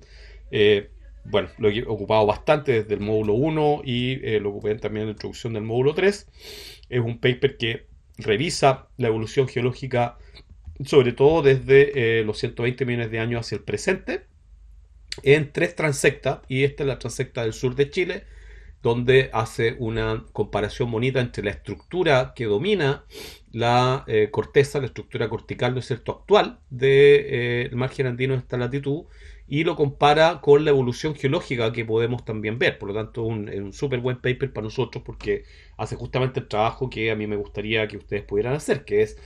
Bueno, lo he ocupado bastante desde el módulo 1 y lo ocupé también en la introducción del módulo 3. Es un paper que revisa la evolución geológica, sobre todo desde los 120 millones de años hacia el presente, en 3 transectas, y esta es la transecta del sur de Chile, donde hace una comparación bonita entre la estructura que domina la corteza, la estructura cortical, ¿no es cierto?, actual del margen andino en esta latitud, y lo compara con la evolución geológica que podemos también ver. Por lo tanto, es un súper buen paper para nosotros porque hace justamente el trabajo que a mí me gustaría que ustedes pudieran hacer, que es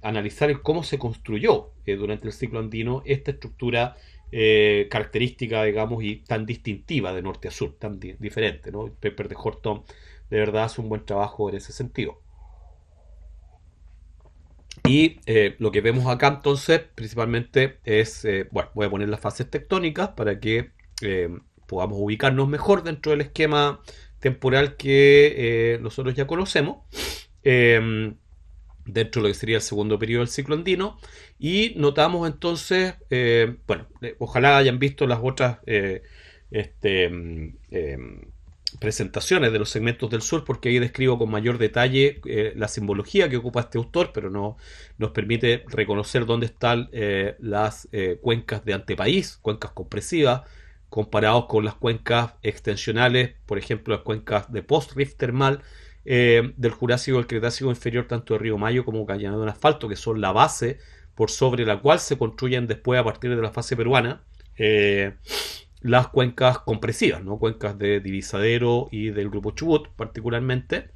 analizar cómo se construyó durante el ciclo andino esta estructura característica, digamos, y tan distintiva de norte a sur, tan diferente, ¿no? El paper de Horton de verdad hace un buen trabajo en ese sentido. Y lo que vemos acá entonces principalmente es, bueno, voy a poner las fases tectónicas para que podamos ubicarnos mejor dentro del esquema temporal que nosotros ya conocemos, dentro de lo que sería el segundo periodo del ciclo andino, y notamos entonces, bueno, ojalá hayan visto las otras presentaciones de los segmentos del sur, porque ahí describo con mayor detalle la simbología que ocupa este autor, pero no nos permite reconocer dónde están las cuencas de antepaís, cuencas compresivas, comparados con las cuencas extensionales, por ejemplo, las cuencas de post-rift termal del Jurásico y el Cretácico inferior, tanto de Río Mayo como Cañada de Asfalto, que son la base por sobre la cual se construyen después, a partir de la fase peruana, las cuencas compresivas, ¿no? Cuencas de Divisadero y del grupo Chubut particularmente.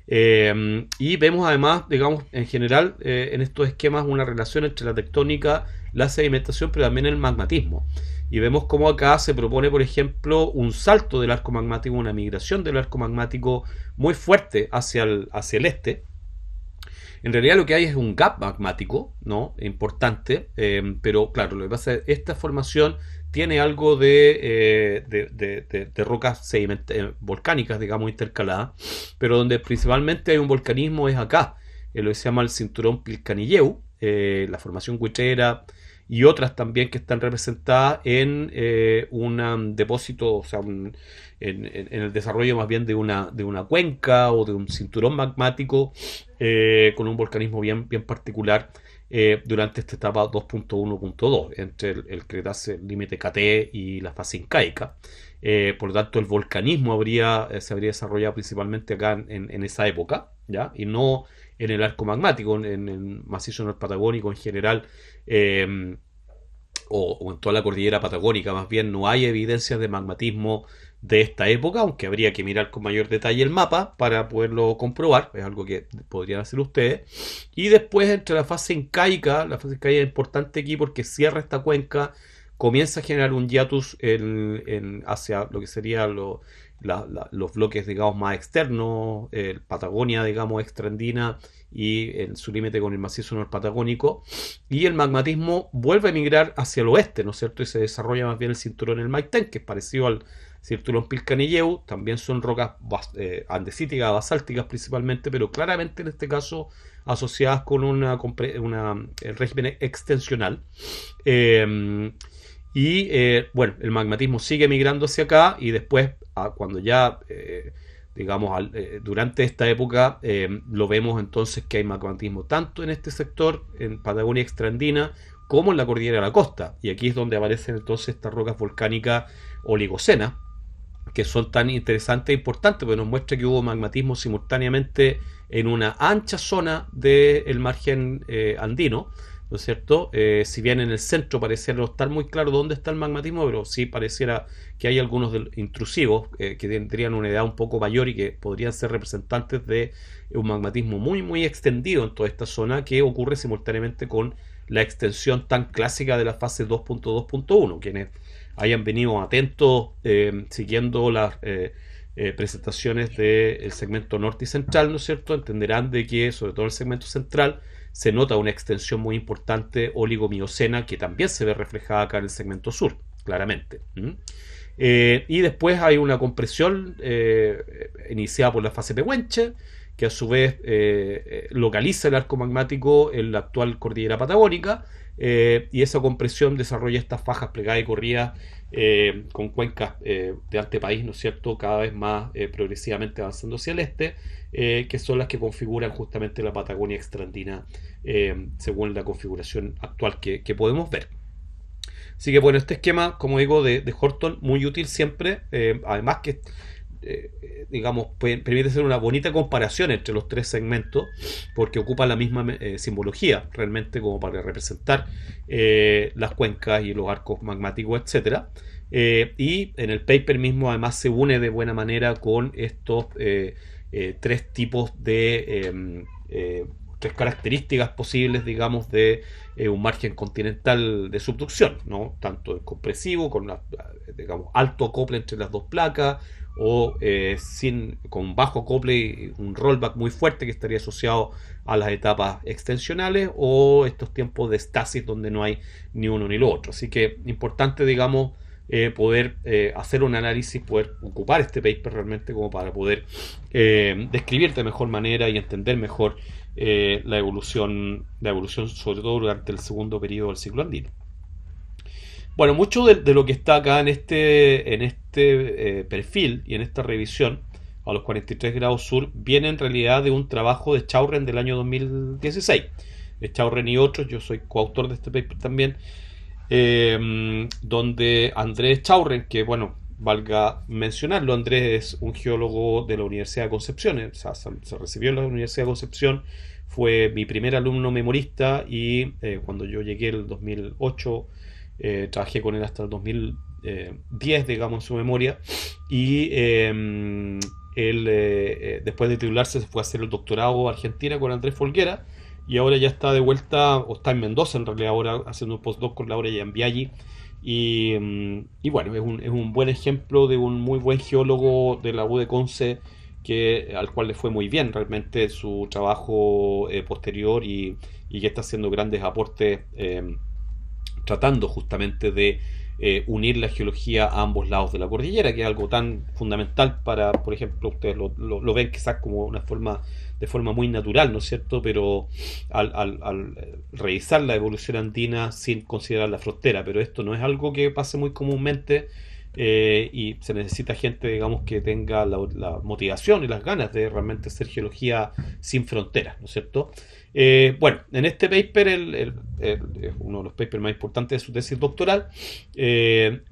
Y vemos además, digamos, en general, en estos esquemas una relación entre la tectónica, la sedimentación, pero también el magmatismo. Y vemos cómo acá se propone, por ejemplo, un salto del arco magmático, una migración del arco magmático muy fuerte hacia el este. En realidad lo que hay es un gap magmático, ¿no? Importante, pero claro, lo que pasa es que esta formación tiene algo de rocas volcánicas, digamos, intercaladas, pero donde principalmente hay un volcanismo es acá, lo que se llama el cinturón Pilcanilleu, la formación Huitrera y otras también que están representadas en un depósito, o sea, en el desarrollo más bien de una cuenca o de un cinturón magmático con un volcanismo bien particular durante esta etapa 2.1.2 entre el Cretáceo, el límite KT y la fase incaica. Por lo tanto, el volcanismo se habría desarrollado principalmente acá en esa época, ¿ya? Y no en el arco magmático, en el macizo norpatagónico en general, o en toda la cordillera patagónica. Más bien no hay evidencias de magmatismo de esta época, aunque habría que mirar con mayor detalle el mapa para poderlo comprobar, es algo que podrían hacer ustedes. Y después, entre la fase incaica es importante aquí porque cierra esta cuenca, comienza a generar un hiatus hacia lo que serían los bloques, digamos, más externos, Patagonia, digamos, extraandina, y en su límite con el macizo norpatagónico, y el magmatismo vuelve a migrar hacia el oeste, ¿no es cierto? Y se desarrolla más bien el cinturón El Maitén, que es parecido al cinturón Pilcanilleu. También son rocas andesíticas, basálticas principalmente, pero claramente en este caso asociadas con el régimen extensional. Bueno, el magmatismo sigue migrando hacia acá, y después, cuando ya, digamos, durante esta época, lo vemos entonces que hay magmatismo tanto en este sector, en Patagonia extraandina, como en la cordillera de la costa. Y aquí es donde aparecen entonces estas rocas volcánicas oligocenas, que son tan interesantes e importantes, porque nos muestra que hubo magmatismo simultáneamente en una ancha zona del margen andino, ¿no es cierto? Si bien en el centro pareciera no estar muy claro dónde está el magmatismo, pero sí pareciera que hay algunos intrusivos que tendrían una edad un poco mayor y que podrían ser representantes de un magmatismo muy extendido en toda esta zona, que ocurre simultáneamente con la extensión tan clásica de la fase 2.2.1. Quienes hayan venido atentos siguiendo las presentaciones del segmento norte y central, ¿no es cierto?, entenderán de que, sobre todo el segmento central, se nota una extensión muy importante oligomiocena, que también se ve reflejada acá en el segmento sur, claramente. Y después hay una compresión iniciada por la fase Pehuenche, que a su vez localiza el arco magmático en la actual cordillera patagónica, y esa compresión desarrolla estas fajas plegadas y corridas con cuencas de antepaís, ¿no es cierto?, cada vez más progresivamente avanzando hacia el este, que son las que configuran justamente la Patagonia extraandina según la configuración actual que podemos ver. Así que bueno, este esquema, como digo, de Horton, muy útil siempre, además que digamos, permite hacer una bonita comparación entre los tres segmentos, porque ocupa la misma simbología realmente, como para representar las cuencas y los arcos magmáticos, etcétera. Y en el paper mismo además se une de buena manera con estos tres tipos de tres características posibles, digamos, de un margen continental de subducción, ¿no? Tanto el compresivo, con digamos, alto acople entre las dos placas, o con bajo acople y un rollback muy fuerte que estaría asociado a las etapas extensionales, o estos tiempos de estasis donde no hay ni uno ni lo otro. Así que importante, digamos, poder hacer un análisis, poder ocupar este paper realmente como para poder describir de mejor manera y entender mejor la evolución, sobre todo durante el segundo periodo del ciclo andino. Bueno, mucho de lo que está acá en este perfil y en esta revisión a los 43 grados sur viene en realidad de un trabajo de Chaurren del año 2016. De Chaurren y otros, yo soy coautor de este paper también, donde Andrés Chaurren, que bueno, valga mencionarlo, Andrés es un geólogo de la Universidad de Concepción, o sea, se recibió en la Universidad de Concepción, fue mi primer alumno memorista y cuando yo llegué en el 2008 trabajé con él hasta el 2010, digamos, en su memoria, y él, después de titularse, se fue a hacer el doctorado a Argentina con Andrés Folguera, y ahora ya está de vuelta, o está en Mendoza en realidad, ahora haciendo un postdoc con Laura Giambiaggi, y bueno, es un buen ejemplo de un muy buen geólogo de la U de Conce, al cual le fue muy bien realmente su trabajo posterior y que está haciendo grandes aportes tratando justamente de unir la geología a ambos lados de la cordillera, que es algo tan fundamental para, por ejemplo, ustedes lo ven quizás como una forma, de forma muy natural, ¿no es cierto? Pero al revisar la evolución andina sin considerar la frontera, pero esto no es algo que pase muy comúnmente, y se necesita gente, digamos, que tenga la motivación y las ganas de realmente hacer geología sin fronteras, ¿no es cierto? Bueno, en este paper, uno de los papers más importantes de su tesis doctoral,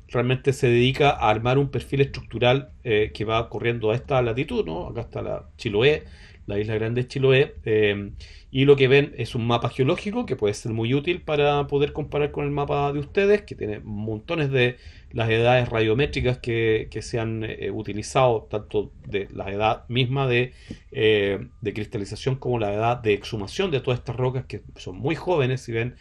realmente se dedica a armar un perfil estructural que va corriendo a esta latitud, ¿no? Acá está la Chiloé, la isla grande de Chiloé, y lo que ven es un mapa geológico que puede ser muy útil para poder comparar con el mapa de ustedes, que tiene montones de las edades radiométricas que se han utilizado, tanto de la edad misma de cristalización como la edad de exhumación de todas estas rocas, que son muy jóvenes, si ven,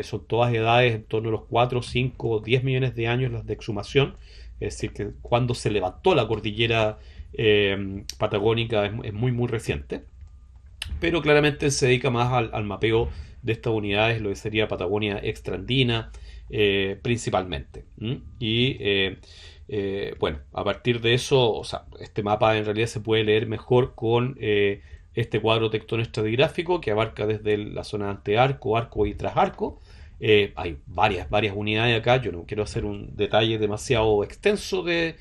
son todas edades en torno a los 4, 5, 10 millones de años las de exhumación, es decir, que cuando se levantó la cordillera patagónica es muy muy reciente, pero claramente se dedica más al mapeo de estas unidades, lo que sería Patagonia extraandina, principalmente. ¿M? Y bueno, a partir de eso, o sea, este mapa en realidad se puede leer mejor con este cuadro tectonoestratigráfico que abarca desde la zona de antearco, arco y trasarco. Hay varias unidades acá. Yo no quiero hacer un detalle demasiado extenso de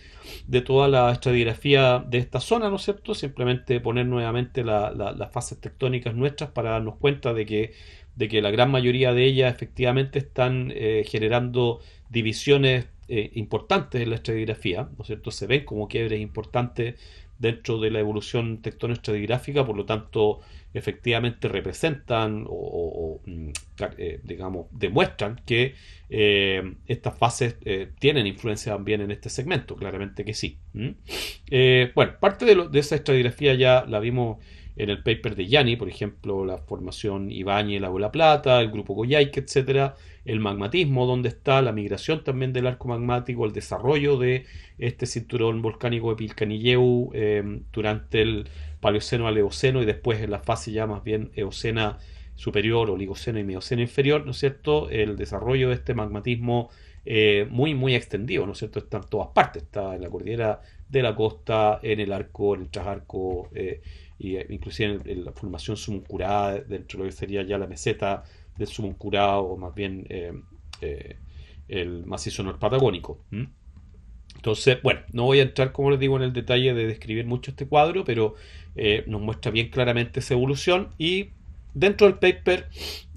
toda la estratigrafía de esta zona, ¿no es cierto? Simplemente poner nuevamente las fases tectónicas nuestras para darnos cuenta de que la gran mayoría de ellas efectivamente están generando divisiones importantes en la estratigrafía, ¿no es cierto? Se ven como quiebres importantes dentro de la evolución tectonoestratigráfica, por lo tanto, efectivamente representan digamos, demuestran que estas fases tienen influencia también en este segmento, claramente que sí. ¿Mm? Bueno, parte de esa estratigrafía ya la vimos en el paper de Yanni, por ejemplo, la formación Ibáñez, la Bola Plata, el grupo Coyhaique, etcétera, el magmatismo, donde está la migración también del arco magmático, el desarrollo de este cinturón volcánico de Pilcanilleu durante el Paleoceno al Eoceno y después en la fase ya más bien Eocena superior, Oligoceno y Mioceno inferior, ¿no es cierto? El desarrollo de este magmatismo muy, muy extendido, ¿no es cierto? Está en todas partes, está en la cordillera de la costa, en el arco, en el trasarco, inclusive en la formación sumuncurada, dentro de lo que sería ya la meseta del sumuncurado, o más bien eh, el macizo norpatagónico. ¿Mm? Entonces, bueno, no voy a entrar, como les digo, en el detalle de describir mucho este cuadro, pero nos muestra bien claramente esa evolución. Y dentro del paper,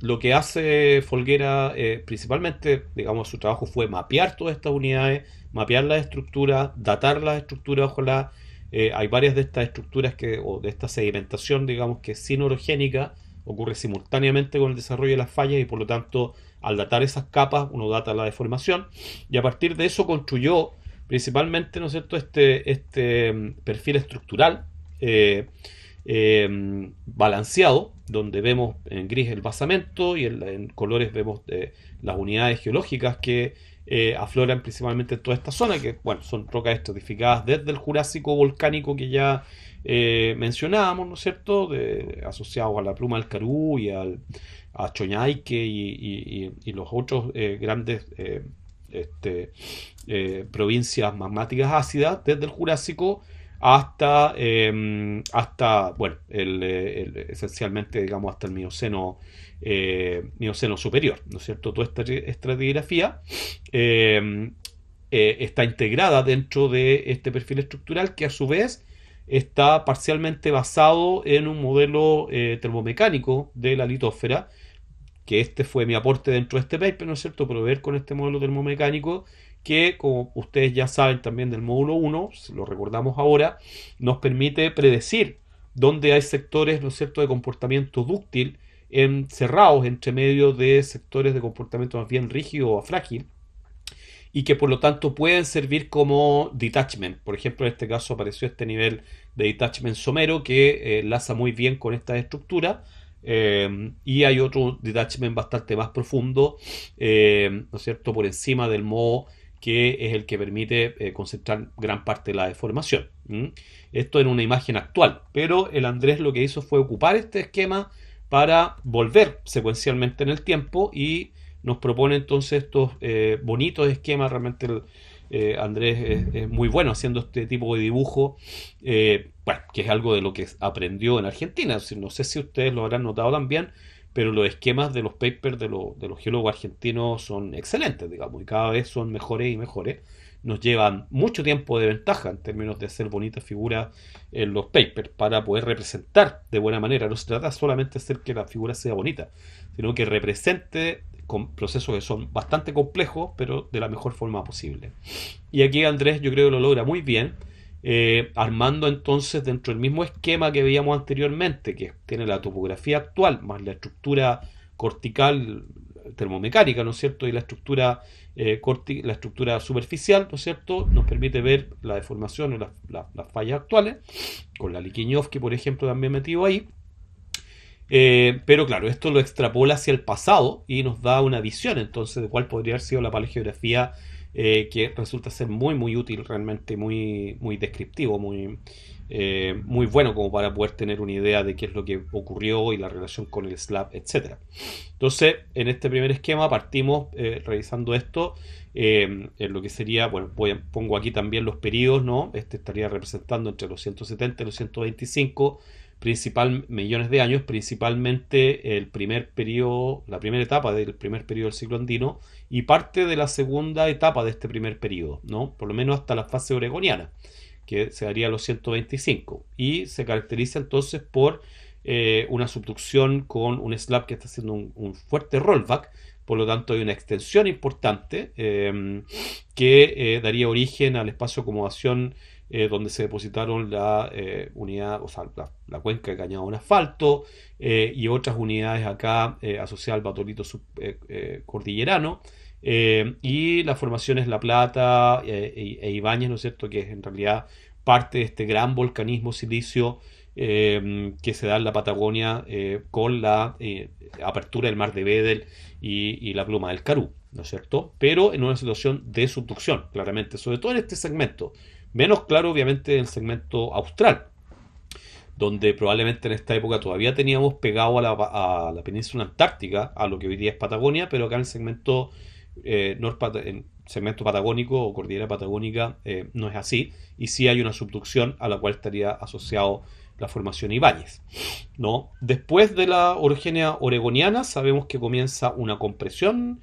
lo que hace Folguera, principalmente, digamos, su trabajo fue mapear todas estas unidades, mapear las estructuras, datar las estructuras, ojalá. Hay varias de estas estructuras o de esta sedimentación, digamos, que es sin orogénica, ocurre simultáneamente con el desarrollo de las fallas y por lo tanto, al datar esas capas, uno data la deformación y a partir de eso construyó principalmente, ¿no es cierto?, este perfil estructural balanceado, donde vemos en gris el basamento y en colores vemos las unidades geológicas que afloran principalmente en toda esta zona, que bueno, son rocas estratificadas desde el Jurásico volcánico que ya mencionábamos, ¿no es cierto?, asociados a la pluma del Carú a Choñaique y los otros grandes este, provincias magmáticas ácidas desde el Jurásico hasta bueno, esencialmente, digamos, hasta el Mioceno superior, ¿no es cierto? Toda esta estratigrafía eh, está integrada dentro de este perfil estructural que a su vez está parcialmente basado en un modelo termomecánico de la litósfera, que este fue mi aporte dentro de este paper, ¿no es cierto? Proveer con este modelo termomecánico que, como ustedes ya saben también del módulo 1, si lo recordamos ahora, nos permite predecir dónde hay sectores, ¿no es cierto?, de comportamiento dúctil encerrados entre medio de sectores de comportamiento más bien rígido o frágil, y que por lo tanto pueden servir como detachment. Por ejemplo, en este caso apareció este nivel de detachment somero que enlaza muy bien con esta estructura. Y hay otro detachment bastante más profundo, ¿no es cierto?, por encima del modo, que es el que permite concentrar gran parte de la deformación. Esto en una imagen actual, pero el Andrés lo que hizo fue ocupar este esquema para volver secuencialmente en el tiempo y nos propone entonces estos bonitos esquemas. Realmente Andrés es muy bueno haciendo este tipo de dibujo, bueno, que es algo de lo que aprendió en Argentina. No sé si ustedes lo habrán notado también, pero los esquemas de los papers de los geólogos argentinos son excelentes, digamos, y cada vez son mejores y mejores. Nos llevan mucho tiempo de ventaja en términos de hacer bonitas figuras en los papers para poder representar de buena manera. No se trata solamente de hacer que la figura sea bonita, sino que represente con procesos que son bastante complejos, pero de la mejor forma posible. Y aquí Andrés yo creo que lo logra muy bien, armando entonces dentro del mismo esquema que veíamos anteriormente, que tiene la topografía actual, más la estructura cortical termomecánica, ¿no es cierto? Y la estructura, la estructura superficial, ¿no es cierto? Nos permite ver la deformación o las fallas actuales, con la Liquiñovsky, por ejemplo, también metido ahí. Pero claro, esto lo extrapola hacia el pasado y nos da una visión entonces de cuál podría haber sido la paleogeografía, que resulta ser muy muy útil, realmente muy, muy descriptivo, muy bueno como para poder tener una idea de qué es lo que ocurrió y la relación con el slab, etcétera. Entonces, en este primer esquema partimos revisando esto, en lo que sería, bueno, pongo aquí también los periodos, ¿no? Este estaría representando entre los 170 y los 125 millones de años, principalmente el primer periodo, la primera etapa del primer periodo del ciclo andino y parte de la segunda etapa de este primer periodo, ¿no? Por lo menos hasta la fase oregoniana, que se daría a los 125, y se caracteriza entonces por una subducción con un slab que está haciendo un fuerte rollback. Por lo tanto hay una extensión importante, que daría origen al espacio de acomodación, donde se depositaron la unidad, o sea, la cuenca de cañado en asfalto, y otras unidades acá asociadas al batolito cordillerano, y la formación es La Plata Ibáñez, ¿no es cierto?, que es en realidad parte de este gran volcanismo silicio que se da en la Patagonia, con la apertura del mar de Weddell y la pluma del Karoo, ¿no es cierto? Pero en una situación de subducción, claramente, sobre todo en este segmento. Menos claro, obviamente, en el segmento austral, donde probablemente en esta época todavía teníamos pegado a la península antártica, a lo que hoy día es Patagonia, pero acá en el segmento, en segmento patagónico o cordillera patagónica, no es así, y sí hay una subducción a la cual estaría asociado la formación Ibáñez, ¿no? Después de la orogenia oregoniana sabemos que comienza una compresión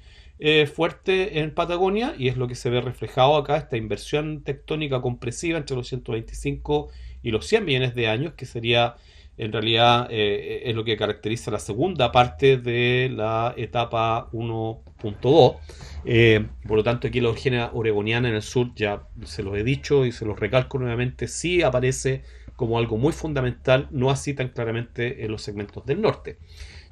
fuerte en Patagonia, y es lo que se ve reflejado acá, esta inversión tectónica compresiva entre los 125 y los 100 millones de años, que sería en realidad es lo que caracteriza la segunda parte de la etapa 1.2. Por lo tanto, aquí la orogenia oregoniana en el sur, ya se los he dicho y se los recalco nuevamente, sí aparece como algo muy fundamental, no así tan claramente en los segmentos del norte,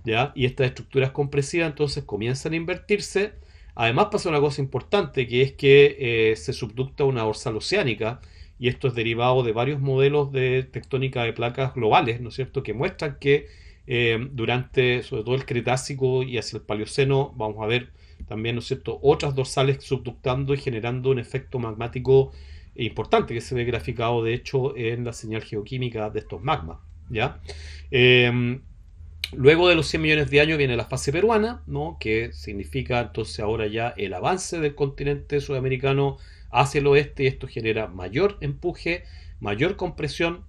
¿ya? Y estas estructuras compresivas entonces comienzan a invertirse. Además pasa una cosa importante, que es que se subducta una dorsal oceánica, y esto es derivado de varios modelos de tectónica de placas globales, ¿no es cierto?, que muestran que durante, sobre todo el Cretácico y hacia el Paleoceno, vamos a ver también, ¿no es cierto?, otras dorsales subductando y generando un efecto magmático importante, que se ve graficado de hecho en la señal geoquímica de estos magmas, ¿ya? Luego de los 100 millones de años viene la fase peruana, ¿no?, que significa entonces ahora ya el avance del continente sudamericano hacia el oeste, y esto genera mayor empuje, mayor compresión,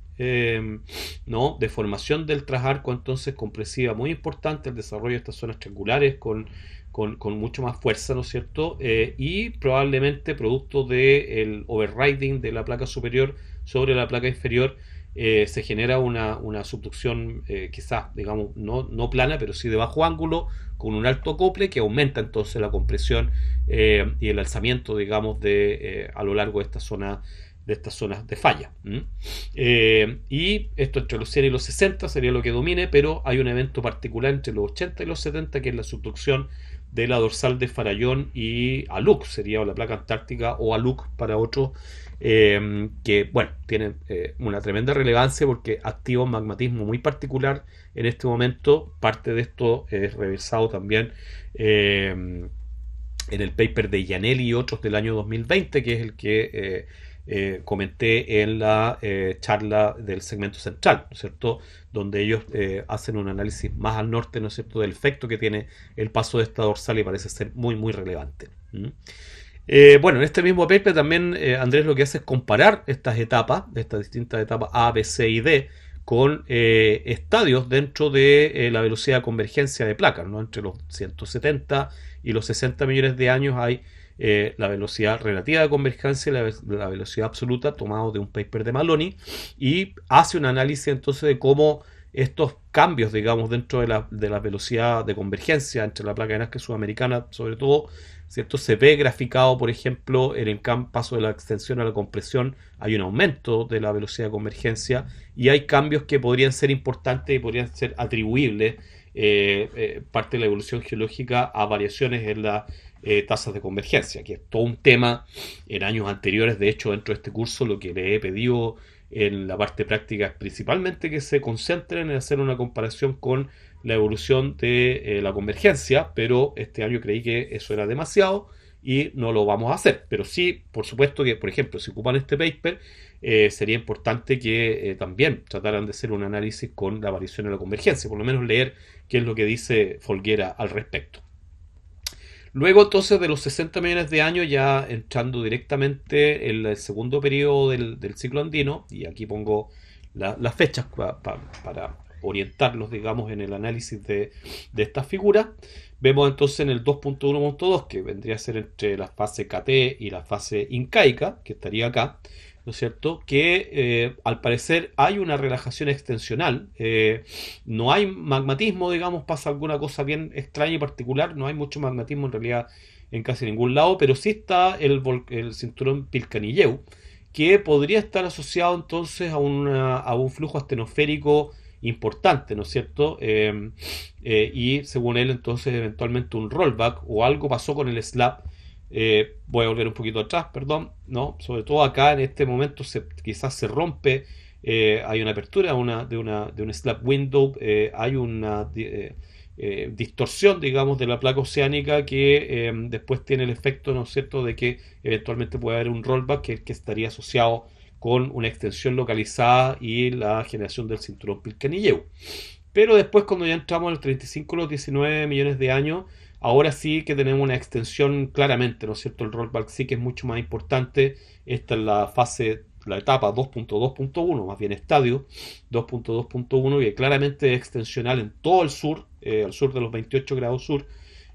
¿no? Deformación del trasarco entonces compresiva muy importante, el desarrollo de estas zonas triangulares con mucho más fuerza, ¿no es cierto? Y probablemente producto del overriding de la placa superior sobre la placa inferior, se genera una subducción quizás, digamos, no plana, pero sí de bajo ángulo, con un alto acople que aumenta entonces la compresión y el alzamiento, digamos, a lo largo de estas zonas de falla. Y esto entre los 100 y los 60 sería lo que domine, pero hay un evento particular entre los 80 y los 70 que es la subducción de la dorsal de Farallón y Aluk, sería la placa antártica, o Aluk para otros, que bueno, tienen una tremenda relevancia porque activa un magmatismo muy particular en este momento. Parte de esto es reversado también en el paper de Gianelli y otros del año 2020, que es el que comenté en la charla del segmento central, ¿no es cierto?, donde ellos hacen un análisis más al norte, ¿no es cierto?, del efecto que tiene el paso de esta dorsal y parece ser muy, muy relevante. Bueno, en este mismo paper también Andrés lo que hace es comparar estas distintas etapas A, B, C y D, con estadios dentro de la velocidad de convergencia de placas, ¿no? Entre los 170 y los 60 millones de años hay la velocidad relativa de convergencia y la velocidad absoluta, tomado de un paper de Maloney, y hace un análisis entonces de cómo estos cambios, digamos, dentro de la velocidad de convergencia entre la placa de Nazca sudamericana, sobre todo, ¿cierto? Se ve graficado, por ejemplo, en el paso de la extensión a la compresión, hay un aumento de la velocidad de convergencia y hay cambios que podrían ser importantes y podrían ser atribuibles, parte de la evolución geológica, a variaciones en las tasas de convergencia, que es todo un tema en años anteriores. De hecho, dentro de este curso lo que le he pedido en la parte práctica es principalmente que se concentren en hacer una comparación con la evolución de la convergencia, pero este año creí que eso era demasiado y no lo vamos a hacer. Pero sí, por supuesto que, por ejemplo, si ocupan este paper, sería importante que también trataran de hacer un análisis con la variación de la convergencia, por lo menos leer qué es lo que dice Folguera al respecto. Luego entonces de los 60 millones de años, ya entrando directamente en el segundo periodo del ciclo andino, y aquí pongo las fechas para orientarlos, digamos, en el análisis de estas figuras, vemos entonces en el 2.1.2, que vendría a ser entre la fase KT y la fase incaica, que estaría acá, ¿no es cierto?, que al parecer hay una relajación extensional, no hay magmatismo, digamos, pasa alguna cosa bien extraña y particular, no hay mucho magmatismo en realidad en casi ningún lado, pero sí está el cinturón Pilcanilleu, que podría estar asociado entonces a un flujo astenosférico importante, ¿no es cierto? Y según él entonces eventualmente un rollback o algo pasó con el slab. Voy a volver un poquito atrás, perdón, ¿no? Sobre todo acá en este momento quizás se rompe, hay una apertura de un slab window, hay una distorsión, digamos, de la placa oceánica que después tiene el efecto, ¿no es cierto?, de que eventualmente puede haber un rollback que estaría asociado con una extensión localizada y la generación del cinturón Pilcanilleu. Pero después, cuando ya entramos en los 35 o los 19 millones de años, ahora sí que tenemos una extensión claramente, ¿no es cierto? El rollback sí que es mucho más importante. Esta es la etapa 2.2.1, más bien estadio 2.2.1, que claramente es extensional en todo el sur, al sur de los 28 grados sur,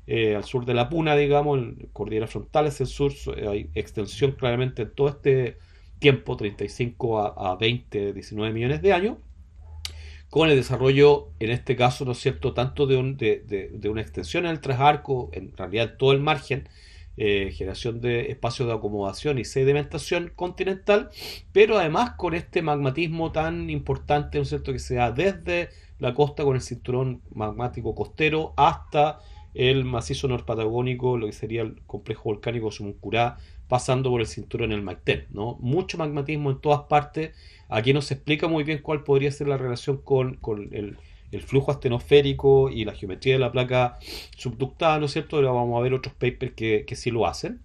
al sur de la Puna, digamos, en cordillera frontal es el sur, hay extensión claramente en todo este tiempo, 35 a 20, 19 millones de años, con el desarrollo, en este caso, ¿no es cierto?, tanto de una extensión en el trasarco, en realidad todo el margen, generación de espacios de acomodación y sedimentación continental, pero además con este magmatismo tan importante, ¿no es cierto?, que se da desde la costa con el cinturón magmático costero hasta el macizo norpatagónico, lo que sería el complejo volcánico Sumuncurá, pasando por el cinturón del Maitén, ¿no? Mucho magmatismo en todas partes. Aquí no se explica muy bien cuál podría ser la relación con el flujo astenosférico y la geometría de la placa subductada, ¿no es cierto? Ahora vamos a ver otros papers que sí lo hacen.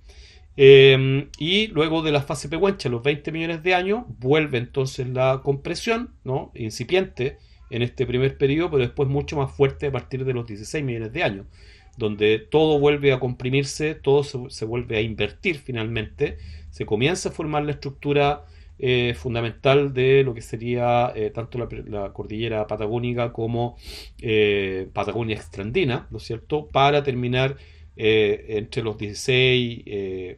Y luego de la fase pehuenche, a los 20 millones de años, vuelve entonces la compresión, ¿no?, incipiente en este primer periodo, pero después mucho más fuerte a partir de los 16 millones de años, donde todo vuelve a comprimirse, todo se vuelve a invertir finalmente, se comienza a formar la estructura fundamental de lo que sería tanto la cordillera patagónica como Patagonia extraandina, ¿no es cierto?, para terminar entre los 16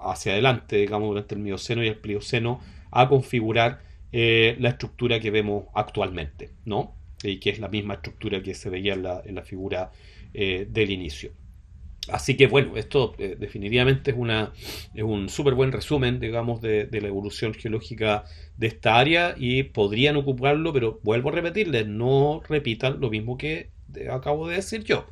hacia adelante, digamos, durante el Mioceno y el Plioceno, a configurar la estructura que vemos actualmente, ¿no? Y que es la misma estructura que se veía en la figura del inicio. Así que bueno, esto definitivamente es un súper buen resumen, digamos, de la evolución geológica de esta área y podrían ocuparlo, pero vuelvo a repetirles, no repitan lo mismo que acabo de decir yo.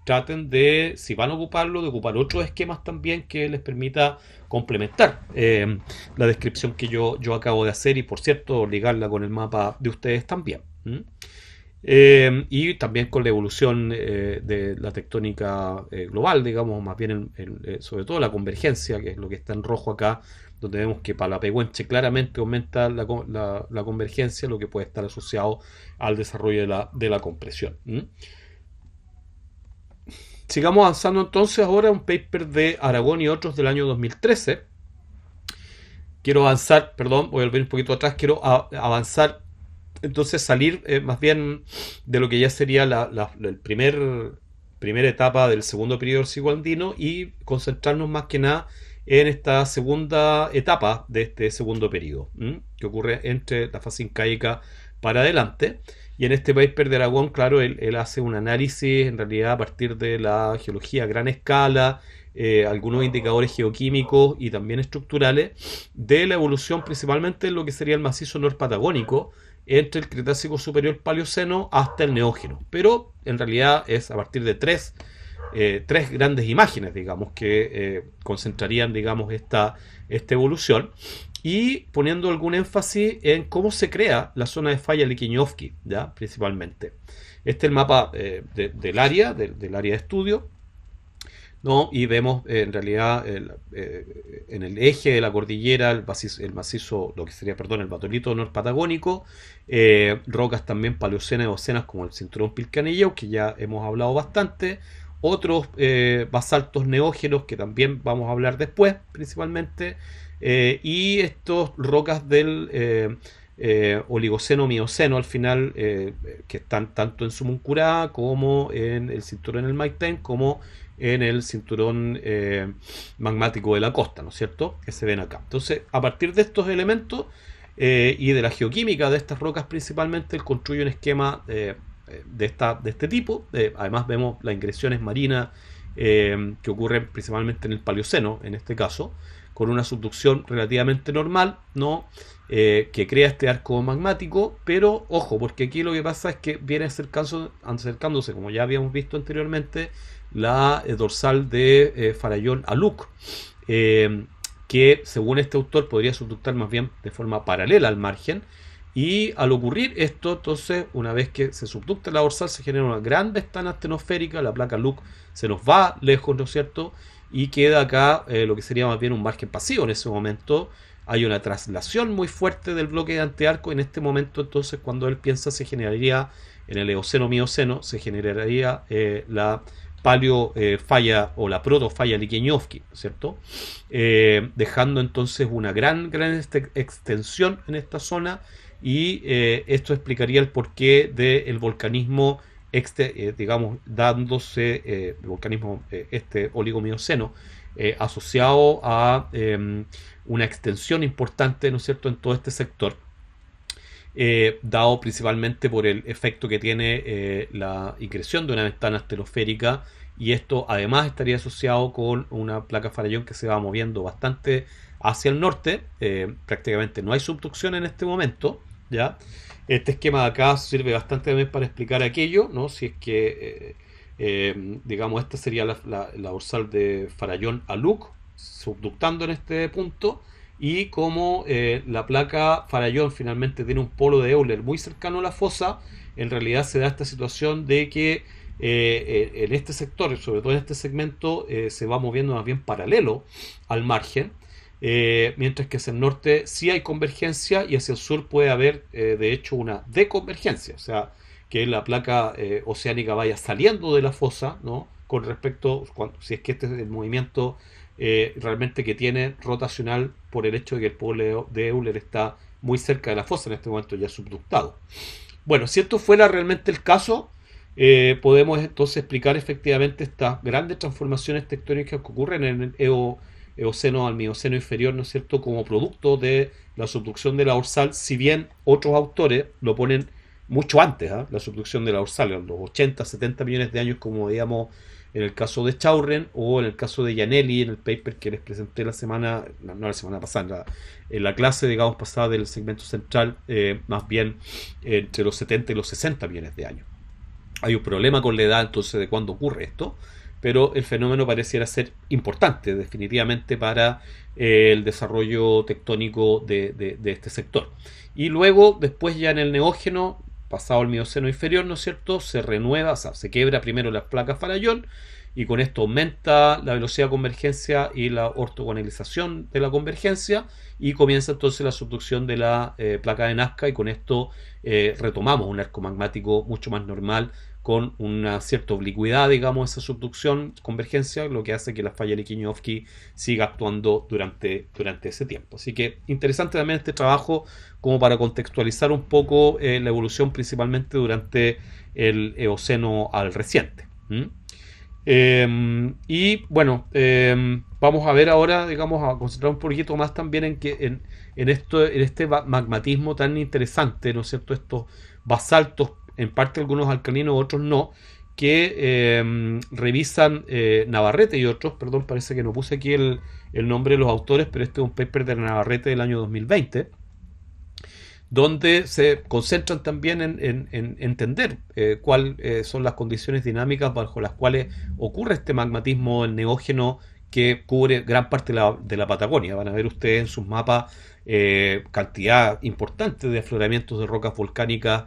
Traten de, si van a ocuparlo, de ocupar otros esquemas también que les permita complementar la descripción que yo acabo de hacer y, por cierto, ligarla con el mapa de ustedes también. ¿Mm? Y también con la evolución de la tectónica global, digamos, más bien sobre todo la convergencia, que es lo que está en rojo acá, donde vemos que para la Pehuenche claramente aumenta la convergencia, lo que puede estar asociado al desarrollo de la compresión. ¿Mm? Sigamos avanzando entonces ahora un paper de Aragón y otros del año 2013. Quiero avanzar, perdón, voy a volver un poquito atrás, quiero avanzar, entonces salir más bien de lo que ya sería el primera etapa del segundo periodo del siglo andino y concentrarnos más que nada en esta segunda etapa de este segundo periodo, que ocurre entre la fase incaica para adelante. Y en este paper de Aragón, claro, él hace un análisis en realidad a partir de la geología a gran escala, algunos indicadores geoquímicos y también estructurales de la evolución principalmente en lo que sería el macizo norpatagónico entre el Cretácico superior Paleoceno hasta el Neógeno. Pero en realidad es a partir de tres grandes imágenes, digamos, que concentrarían, digamos, esta evolución y poniendo algún énfasis en cómo se crea la zona de falla Liquiñovsky, ¿ya? Principalmente. Este es el mapa del área, del área de estudio, ¿no? Y vemos en realidad en el eje de la cordillera el macizo, lo que sería, perdón, el batolito norpatagónico, rocas también paleocenas y ocenas como el cinturón Pilcanilleu, que ya hemos hablado bastante, otros basaltos neógenos que también vamos a hablar después principalmente, y estos rocas del Oligoceno-Mioceno al final, que están tanto en Sumuncurá como en el cinturón del Maitén como en el cinturón magmático de la costa, ¿no es cierto? Que se ven acá. Entonces, a partir de estos elementos y de la geoquímica de estas rocas principalmente, él construye un esquema de este tipo. Además vemos las ingresiones marinas que ocurren principalmente en el Paleoceno, en este caso, con una subducción relativamente normal, ¿no? Que crea este arco magmático, pero ojo, porque aquí lo que pasa es que viene acercándose, como ya habíamos visto anteriormente, la dorsal de Farallón Aluk, que según este autor podría subductar más bien de forma paralela al margen, y al ocurrir esto, entonces, una vez que se subducta la dorsal, se genera una gran ventana astenosférica, la placa Aluk se nos va lejos, ¿no es cierto?, y queda acá lo que sería más bien un margen pasivo en ese momento. Hay una traslación muy fuerte del bloque de antearco. En este momento, entonces, cuando él piensa, se generaría en el Eoceno-Mioceno, se generaría la paleofalla o la protofalla Liquiñovsky, ¿cierto? Dejando entonces una gran extensión en esta zona y esto explicaría el porqué del volcanismo digamos, dándose el volcanismo oligomioceno asociado a una extensión importante, ¿no es cierto?, en todo este sector, dado principalmente por el efecto que tiene la increción de una ventana astenosférica, y esto además estaría asociado con una placa Farallón que se va moviendo bastante hacia el norte. Prácticamente no hay subducción en este momento, ¿ya? Este esquema de acá sirve bastante también para explicar aquello, ¿no? Si es que, digamos, esta sería la dorsal de Farallón Aluk, subductando en este punto, y como la placa Farallón finalmente tiene un polo de Euler muy cercano a la fosa, en realidad se da esta situación de que en este sector, sobre todo en este segmento, se va moviendo más bien paralelo al margen, mientras que hacia el norte sí hay convergencia y hacia el sur puede haber de hecho una deconvergencia, o sea que la placa oceánica vaya saliendo de la fosa, ¿no? Con respecto, si es que este es el movimiento realmente que tiene rotacional por el hecho de que el polo de Euler está muy cerca de la fosa, en este momento ya subductado. Bueno, si esto fuera realmente el caso, podemos entonces explicar efectivamente estas grandes transformaciones tectónicas que ocurren en el Eoceno al Mioceno inferior, ¿no es cierto?, como producto de la subducción de la dorsal, si bien otros autores lo ponen mucho antes, ¿eh? La subducción de la dorsal, en los 80, 70 millones de años, como veíamos en el caso de Chaurren o en el caso de Gianelli, en el paper que les presenté la semana, no la semana pasada, en la clase, digamos, pasada del segmento central, más bien entre los 70 y los 60 millones de años. Hay un problema con la edad entonces de cuándo ocurre esto, pero el fenómeno pareciera ser importante definitivamente para el desarrollo tectónico de este sector. Y luego, después ya en el neógeno, pasado el Mioceno inferior, ¿no es cierto?, se renueva, o sea, se quiebra primero las placas Farallón, y con esto aumenta la velocidad de convergencia y la ortogonalización de la convergencia, y comienza entonces la subducción de la placa de Nazca, y con esto retomamos un arco magmático mucho más normal, con una cierta oblicuidad, digamos, esa subducción, convergencia, lo que hace que la falla Liquiñovsky siga actuando durante ese tiempo. Así que interesante también este trabajo como para contextualizar un poco la evolución principalmente durante el Eoceno al reciente. Y bueno, vamos a ver ahora, digamos, a concentrar un poquito más también en este magmatismo tan interesante, ¿no es cierto?, estos basaltos, en parte algunos alcalinos, otros no, que revisan Navarrete y otros, perdón, parece que no puse aquí el nombre de los autores, pero este es un paper de Navarrete del año 2020, donde se concentran también en entender cuáles son las condiciones dinámicas bajo las cuales ocurre este magmatismo en neógeno que cubre gran parte de la Patagonia. Van a ver ustedes en sus mapas cantidad importante de afloramientos de rocas volcánicas,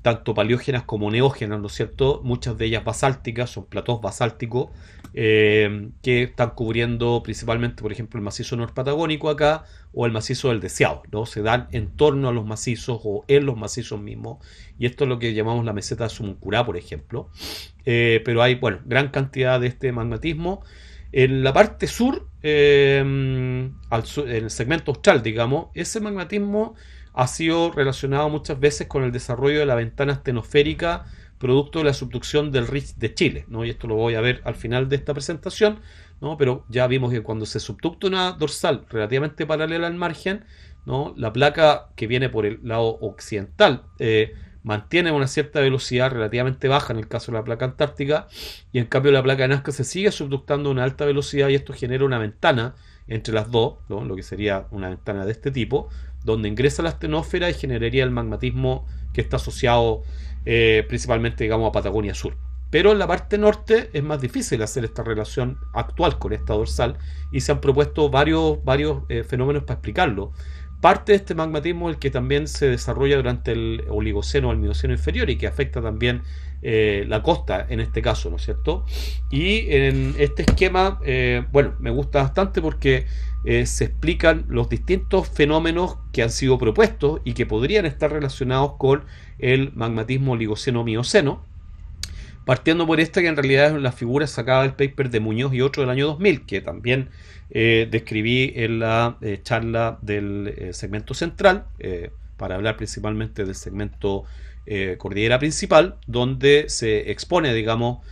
tanto paleógenas como neógenas, ¿no es cierto? Muchas de ellas basálticas, son platós basálticos que están cubriendo principalmente, por ejemplo, el macizo norpatagónico acá, o el macizo del Deseado, ¿no? Se dan en torno a los macizos o en los macizos mismos, y esto es lo que llamamos la meseta de Sumuncurá, por ejemplo. Pero hay, bueno, gran cantidad de este magmatismo. En la parte sur, en el segmento austral, digamos, ese magmatismo ha sido relacionado muchas veces con el desarrollo de la ventana astenosférica producto de la subducción del Ridge de Chile, ¿no? Y esto lo voy a ver al final de esta presentación, ¿no? Pero ya vimos que cuando se subducta una dorsal relativamente paralela al margen, ¿no?, la placa que viene por el lado occidental mantiene una cierta velocidad relativamente baja en el caso de la placa antártica, y en cambio la placa de Nazca se sigue subductando a una alta velocidad, y esto genera una ventana entre las dos, ¿no?, lo que sería una ventana de este tipo, donde ingresa la astenósfera y generaría el magmatismo que está asociado principalmente, digamos, a Patagonia Sur. Pero en la parte norte es más difícil hacer esta relación actual con esta dorsal, y se han propuesto varios fenómenos para explicarlo. Parte de este magmatismo es el que también se desarrolla durante el Oligoceno al Mioceno inferior, y que afecta también la costa en este caso, ¿no es cierto? Y en este esquema, bueno, me gusta bastante porque se explican los distintos fenómenos que han sido propuestos y que podrían estar relacionados con el magmatismo Oligoceno-Mioceno, partiendo por esta que en realidad es la figura sacada del paper de Muñoz y otro del año 2000, que también describí en la charla del segmento central, para hablar principalmente del segmento cordillera principal, donde se expone, digamos,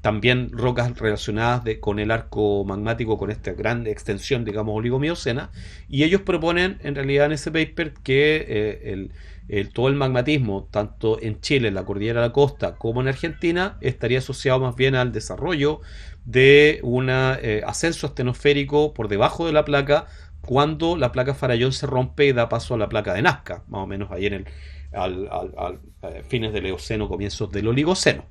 también rocas relacionadas con el arco magmático, con esta gran extensión, digamos, oligomiocena, y ellos proponen en realidad en ese paper que todo el magmatismo, tanto en Chile, en la cordillera de la costa, como en Argentina, estaría asociado más bien al desarrollo de un ascenso astenosférico por debajo de la placa, cuando la placa Farallón se rompe y da paso a la placa de Nazca, más o menos ahí en fines del Eoceno, comienzos del Oligoceno.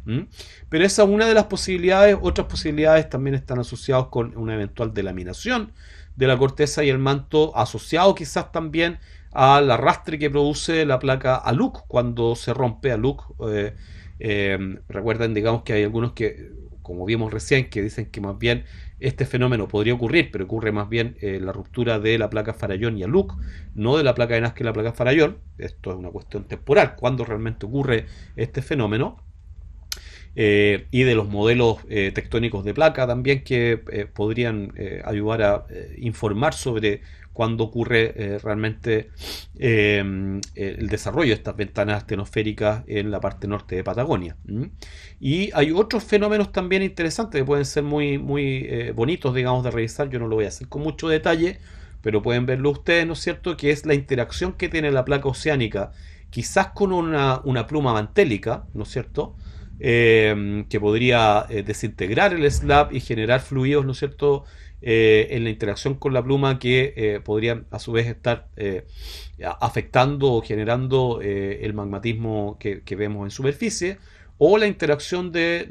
Pero esa es una de las posibilidades. Otras posibilidades también están asociadas con una eventual delaminación de la corteza y el manto, asociado quizás también al arrastre que produce la placa Aluk cuando se rompe Aluk. Recuerden, digamos, que hay algunos que, como vimos recién, que dicen que más bien este fenómeno podría ocurrir, pero ocurre más bien la ruptura de la placa Farallón y Aluk, no de la placa de Nazca y la placa Farallón. Esto es una cuestión temporal, cuando realmente ocurre este fenómeno. y de los modelos tectónicos de placa también que podrían ayudar a informar sobre cuándo ocurre realmente el desarrollo de estas ventanas astenosféricas en la parte norte de Patagonia. Y hay otros fenómenos también interesantes que pueden ser muy bonitos, digamos, de revisar. Yo no lo voy a hacer con mucho detalle, pero pueden verlo ustedes, ¿no es cierto?, que es la interacción que tiene la placa oceánica, quizás con una pluma mantélica, ¿no es cierto?, que podría desintegrar el slab y generar fluidos, ¿no es cierto?, en la interacción con la pluma que podrían a su vez estar afectando o generando el magmatismo que vemos en superficie, o la interacción del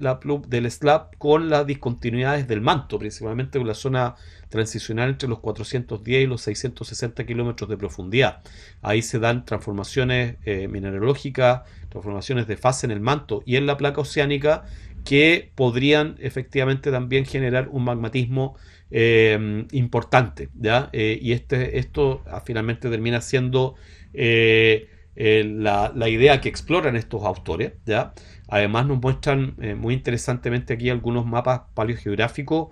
slab con las discontinuidades del manto, principalmente con la zona transicional entre los 410 y los 660 kilómetros de profundidad. Ahí se dan transformaciones mineralógicas, transformaciones de fase en el manto y en la placa oceánica que podrían efectivamente también generar un magmatismo importante, ¿ya? Y esto finalmente termina siendo la idea que exploran estos autores, ¿ya? Además nos muestran muy interesantemente aquí algunos mapas paleogeográficos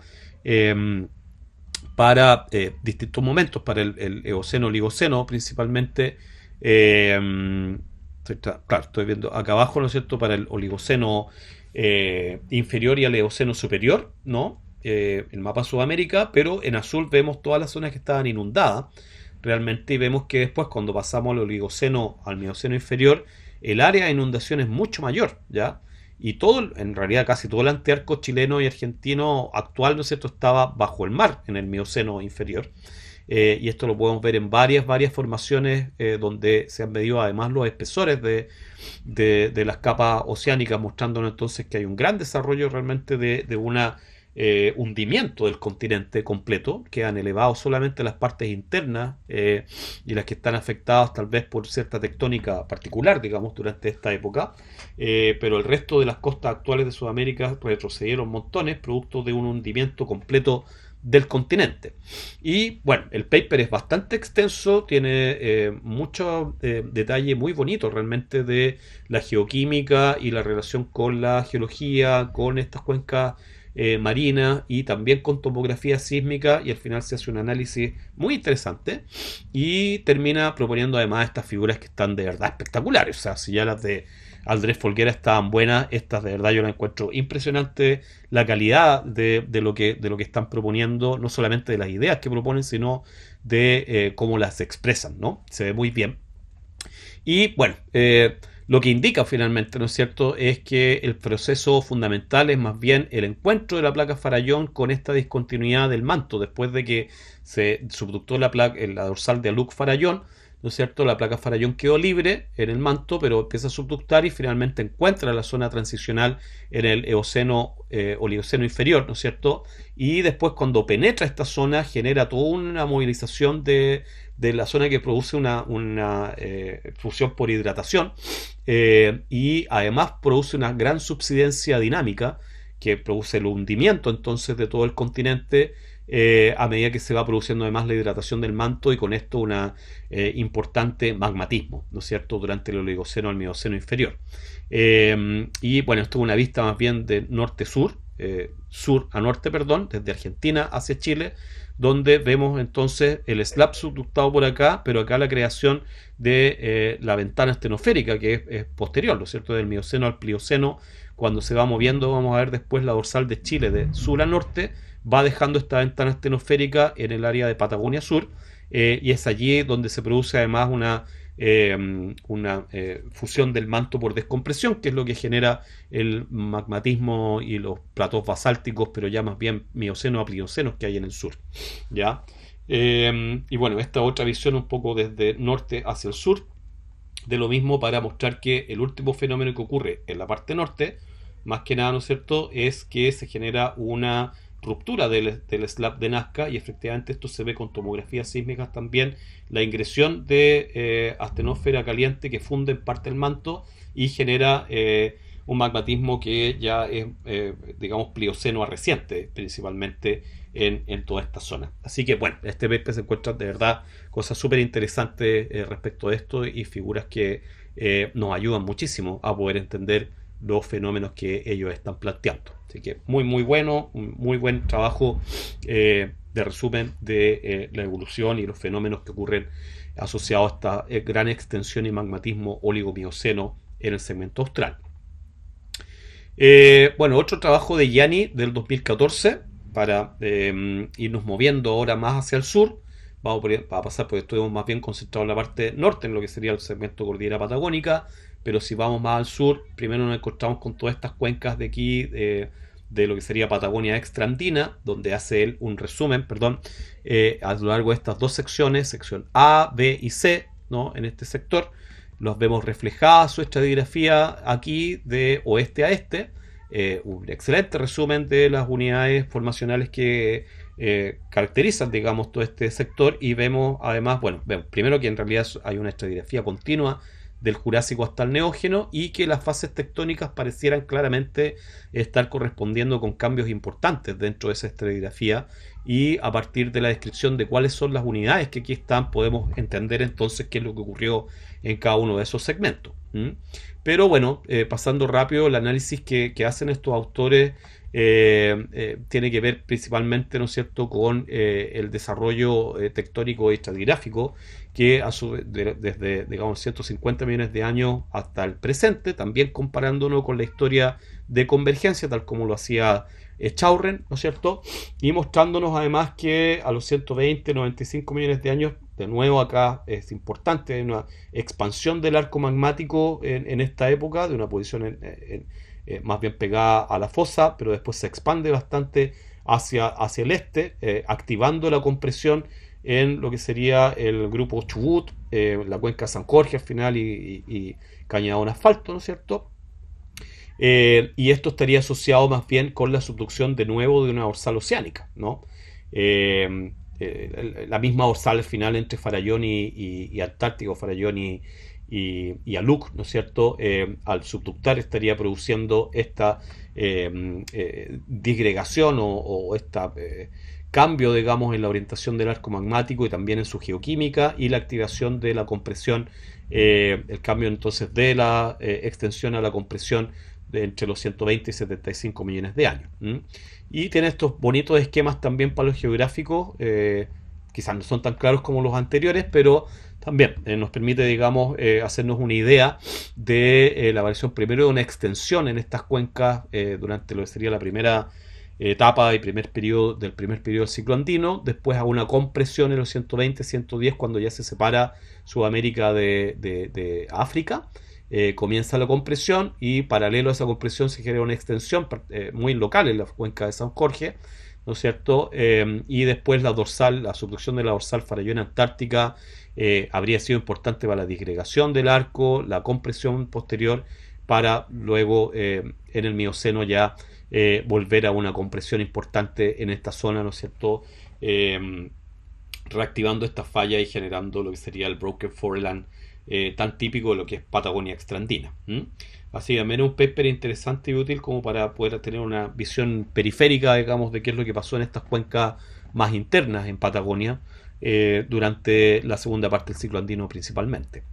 para distintos momentos, para el Eoceno, Oligoceno principalmente. Claro, estoy viendo acá abajo, ¿no es cierto?, para el Oligoceno inferior y el Eoceno superior, ¿no? El mapa Sudamérica, pero en azul vemos todas las zonas que estaban inundadas realmente, y vemos que después cuando pasamos al Oligoceno, al Mioceno inferior, el área de inundación es mucho mayor, ¿ya? Y todo, en realidad casi todo el antearco chileno y argentino actual, ¿no es cierto?, estaba bajo el mar en el Mioceno inferior. Y esto lo podemos ver en varias formaciones donde se han medido además los espesores de las capas oceánicas, mostrándonos entonces que hay un gran desarrollo realmente de una hundimiento del continente completo. Quedan elevados solamente las partes internas y las que están afectadas tal vez por cierta tectónica particular, digamos, durante esta época, pero el resto de las costas actuales de Sudamérica retrocedieron montones, producto de un hundimiento completo del continente. Y bueno, el paper es bastante extenso, tiene mucho detalle muy bonito realmente de la geoquímica y la relación con la geología, con estas cuencas marinas y también con tomografía sísmica, y al final se hace un análisis muy interesante y termina proponiendo además estas figuras que están de verdad espectaculares. O sea, si ya las de Andrés Folguera estaban buenas, estas de verdad yo las encuentro impresionante, la calidad de lo que están proponiendo, no solamente de las ideas que proponen, sino de cómo las expresan, ¿no? Se ve muy bien. Y bueno, lo que indica finalmente, ¿no es cierto?, es que el proceso fundamental es más bien el encuentro de la placa Farallón con esta discontinuidad del manto, después de que se subductó la dorsal de Aluc-Farallón, ¿no es cierto? La placa Farallón quedó libre en el manto, pero empieza a subductar y finalmente encuentra la zona transicional en el Eoceno, Oligoceno inferior, ¿no es cierto? Y después, cuando penetra esta zona, genera toda una movilización de la zona que produce una fusión por hidratación, y además produce una gran subsidencia dinámica que produce el hundimiento entonces de todo el continente a medida que se va produciendo además la hidratación del manto, y con esto una importante magmatismo, ¿no es cierto?, durante el Oligoceno al Mioceno inferior. Y bueno, esto es una vista más bien de norte-sur, sur a norte, perdón, desde Argentina hacia Chile, donde vemos entonces el slab subductado por acá, pero acá la creación de la ventana astenosférica, que es posterior, ¿no es cierto?, del Mioceno al Plioceno. Cuando se va moviendo, vamos a ver después la dorsal de Chile de sur a norte, va dejando esta ventana astenosférica en el área de Patagonia Sur, y es allí donde se produce además una fusión del manto por descompresión, que es lo que genera el magmatismo y los platos basálticos, pero ya más bien mioceno a pliocenos que hay en el sur, ¿ya? Y bueno, esta otra visión un poco desde norte hacia el sur de lo mismo, para mostrar que el último fenómeno que ocurre en la parte norte, más que nada, ¿no es cierto?, es que se genera una ruptura del slab de Nazca, y efectivamente esto se ve con tomografías sísmicas también, la ingresión de astenósfera caliente que funde en parte el manto y genera un magmatismo que ya es, digamos, plioceno a reciente, principalmente en toda esta zona. Así que bueno, este paper se encuentra de verdad cosas súper interesantes respecto a esto, y figuras que nos ayudan muchísimo a poder entender los fenómenos que ellos están planteando. Así que muy bueno, un muy buen trabajo de resumen de la evolución y los fenómenos que ocurren asociados a esta gran extensión y magmatismo oligamioceno en el segmento austral. Bueno, otro trabajo de Gianni del 2014 para irnos moviendo ahora más hacia el sur. Vamos a pasar porque estuvimos más bien concentrados en la parte norte, en lo que sería el segmento cordillera patagónica, pero si vamos más al sur, primero nos encontramos con todas estas cuencas de aquí, de lo que sería Patagonia extraandina, donde hace él un resumen, a lo largo de estas dos secciones, sección A, B y C, ¿no? En este sector, los vemos reflejada su estratigrafía aquí de oeste a este. Un excelente resumen de las unidades formacionales que caracterizan, digamos, todo este sector, y vemos además, vemos primero que en realidad hay una estratigrafía continua del Jurásico hasta el Neógeno y que las fases tectónicas parecieran claramente estar correspondiendo con cambios importantes dentro de esa estratigrafía, y a partir de la descripción de cuáles son las unidades que aquí están podemos entender entonces qué es lo que ocurrió en cada uno de esos segmentos. Pero bueno, pasando rápido, el análisis que hacen estos autores tiene que ver principalmente, ¿no es cierto?, con el desarrollo tectónico y estratigráfico que desde, digamos, 150 millones de años hasta el presente, también comparándonos con la historia de convergencia, tal como lo hacía Schauren, ¿no es cierto?, y mostrándonos además que a los 120, 95 millones de años, de nuevo acá es importante, hay una expansión del arco magmático en esta época, de una posición más bien pegada a la fosa, pero después se expande bastante hacia el este, activando la compresión en lo que sería el grupo Chubut, la cuenca San Jorge al final y Cañadón Asfalto, ¿no es cierto? Y esto estaría asociado más bien con la subducción de nuevo de una dorsal oceánica, ¿no? La misma dorsal al final entre Farallón y Antártico, Farallón y Aluk, ¿no es cierto? Al subductar estaría produciendo esta disgregación o esta cambio, digamos, en la orientación del arco magmático y también en su geoquímica, y la activación de la compresión, el cambio entonces de la extensión a la compresión entre los 120 y 75 millones de años. Y tiene estos bonitos esquemas también paleogeográficos, quizás no son tan claros como los anteriores, pero también nos permite, digamos, hacernos una idea de la variación primero de una extensión en estas cuencas durante lo que sería la primera etapa y primer periodo del ciclo andino, después a una compresión en los 120, 110 cuando ya se separa Sudamérica de África. Comienza la compresión y paralelo a esa compresión se genera una extensión muy local en la cuenca de San Jorge, ¿no es cierto? Y después la subducción de la dorsal Farallón Antártica habría sido importante para la disgregación del arco, la compresión posterior, para luego en el Mioceno ya volver a una compresión importante en esta zona, ¿no es cierto? Reactivando esta falla y generando lo que sería el Broken Foreland, tan típico de lo que es Patagonia extraandina. Así que también es un paper interesante y útil como para poder tener una visión periférica, digamos, de qué es lo que pasó en estas cuencas más internas en Patagonia durante la segunda parte del ciclo andino principalmente.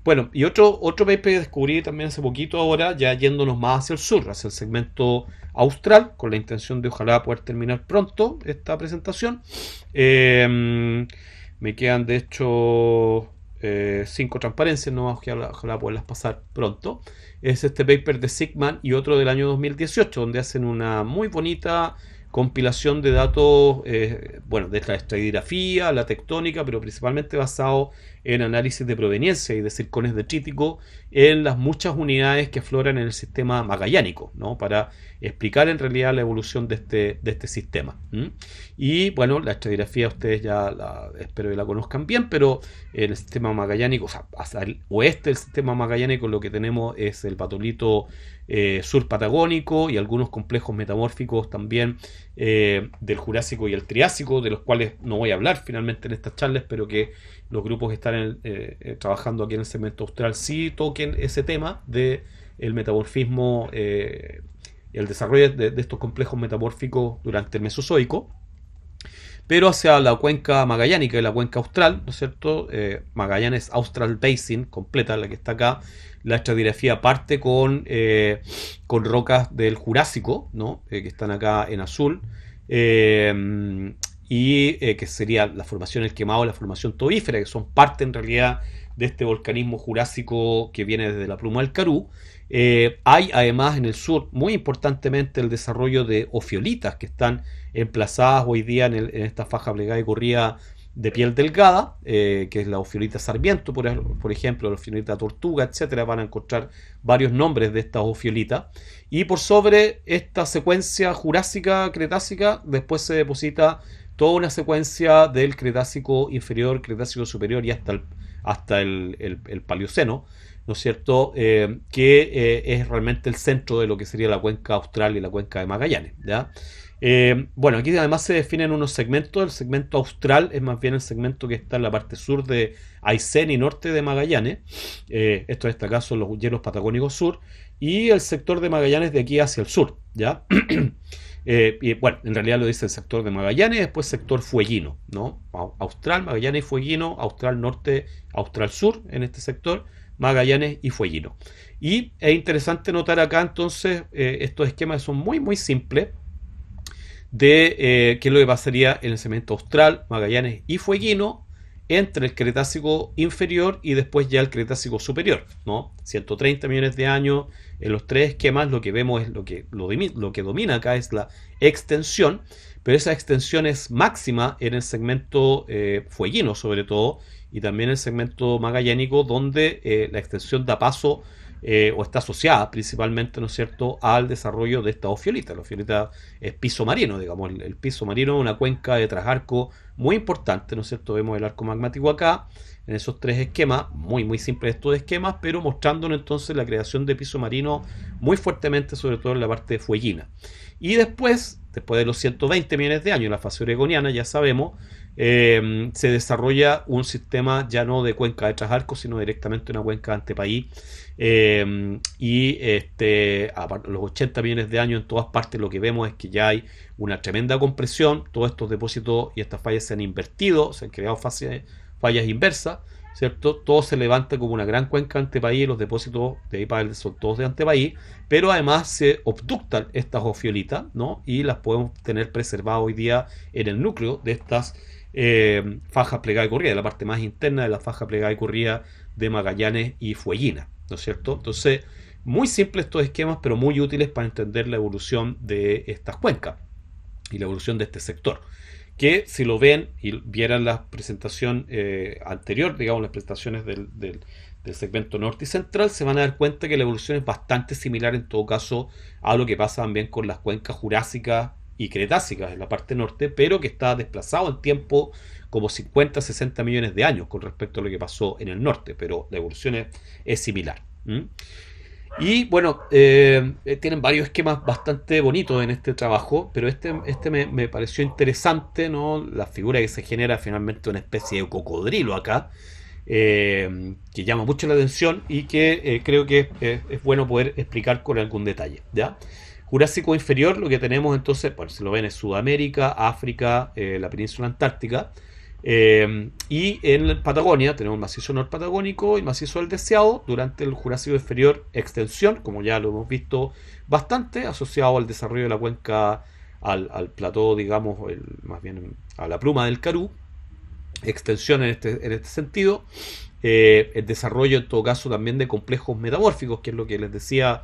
Bueno, y otro paper que descubrí también hace poquito ahora, ya yéndonos más hacia el sur, hacia el segmento austral, con la intención de ojalá poder terminar pronto esta presentación. Me quedan de hecho 5 transparencias, no ojalá poderlas pasar pronto. Es este paper de Sigman y otro del año 2018, donde hacen una muy bonita compilación de datos, de la estratigrafía, la tectónica, pero principalmente basado en análisis de proveniencia y de circones detríticos en las muchas unidades que afloran en el sistema magallánico, ¿no? Para explicar en realidad la evolución de este sistema. Y bueno, la estratigrafía ustedes espero que la conozcan bien, pero en el sistema magallánico, o sea, hacia el oeste del sistema magallánico, lo que tenemos es el batolito sur patagónico y algunos complejos metamórficos también del Jurásico y el Triásico, de los cuales no voy a hablar finalmente en estas charlas, pero que los grupos que están trabajando aquí en el segmento austral sí toquen ese tema de el metamorfismo y el desarrollo de estos complejos metamórficos durante el Mesozoico. pero hacia la cuenca magallánica y la cuenca austral, ¿no es cierto? Magallanes Austral Basin, completa, la que está acá. La estratigrafía parte con rocas del Jurásico, ¿no? Que están acá en azul, que sería la formación El Quemado, la formación tobífera, que son parte en realidad de este volcanismo jurásico que viene desde la pluma del Carú. Hay además en el sur, muy importantemente, el desarrollo de ofiolitas que están emplazadas hoy día en esta faja plegada y corrida de piel delgada, que es la ofiolita sarmiento, por ejemplo, la ofiolita tortuga, etcétera. Van a encontrar varios nombres de estas ofiolitas. Y por sobre esta secuencia jurásica cretácica, después se deposita toda una secuencia del Cretácico inferior, Cretácico superior y hasta el Paleoceno, ¿no es cierto? Que es realmente el centro de lo que sería la cuenca austral y la cuenca de Magallanes, ¿ya? Bueno, aquí además se definen unos segmentos. El segmento austral es más bien el segmento que está en la parte sur de Aysén y norte de Magallanes. Esto en este caso son los hielos patagónicos sur. Y el sector de Magallanes de aquí hacia el sur, ¿ya? Y bueno, en realidad lo dice el sector de Magallanes, después sector fueguino, ¿no? Austral, Magallanes y Fueguino, Austral Norte, Austral Sur en este sector, Magallanes y Fueguino. Y es interesante notar acá entonces estos esquemas son muy muy simples de qué es lo que pasaría en el segmento Austral, Magallanes y Fueguino entre el Cretácico inferior y después ya el Cretácico superior, ¿no? 130 millones de años en los tres esquemas. Lo que vemos es lo que domina acá es la extensión, pero esa extensión es máxima en el segmento fueguino sobre todo, y también en el segmento magallánico, donde la extensión da paso o está asociada principalmente, ¿no es cierto?, al desarrollo de esta ofiolita. La ofiolita es piso marino, digamos, el piso marino es una cuenca de trasarco muy importante, ¿no es cierto? Vemos el arco magmático acá, en esos tres esquemas, muy muy simples estos esquemas, pero mostrándonos entonces la creación de piso marino muy fuertemente, sobre todo en la parte fueguina. Y después de los 120 millones de años, en la fase oregoniana, ya sabemos, se desarrolla un sistema ya no de cuenca de trasarco, sino directamente una cuenca de antepaís. A los 80 millones de años en todas partes lo que vemos es que ya hay una tremenda compresión. Todos estos depósitos y estas fallas se han invertido, se han creado fallas inversas, ¿cierto? Todo se levanta como una gran cuenca de antepaís. Los depósitos de ahí para adelante son todos de antepaís, pero además se obductan estas ofiolitas, ¿no? Y las podemos tener preservadas hoy día en el núcleo de estas fajas plegadas y corridas, la parte más interna de la faja plegada y corrida de Magallanes y Fueguina, ¿no es cierto? Entonces, muy simples estos esquemas, pero muy útiles para entender la evolución de estas cuencas y la evolución de este sector. Que si lo ven y vieran la presentación anterior, digamos, las presentaciones del segmento norte y central, se van a dar cuenta que la evolución es bastante similar en todo caso a lo que pasa también con las cuencas jurásicas y cretácicas en la parte norte, pero que está desplazado en tiempo como 50, 60 millones de años con respecto a lo que pasó en el norte, pero la evolución es similar. Y bueno, tienen varios esquemas bastante bonitos en este trabajo, pero este me pareció interesante, ¿no? La figura que se genera finalmente una especie de cocodrilo acá, que llama mucho la atención y que creo que es bueno poder explicar con algún detalle, ¿ya? Jurásico inferior, lo que tenemos entonces, bueno, si lo ven, es Sudamérica, África, la península antártica. Y en Patagonia tenemos el macizo norpatagónico y macizo del Deseado. Durante el Jurásico inferior, extensión, como ya lo hemos visto bastante, asociado al desarrollo de la cuenca, al plató, digamos, más bien a la pluma del Carú. Extensión en este sentido. El desarrollo, en todo caso, también de complejos metamórficos, que es lo que les decía.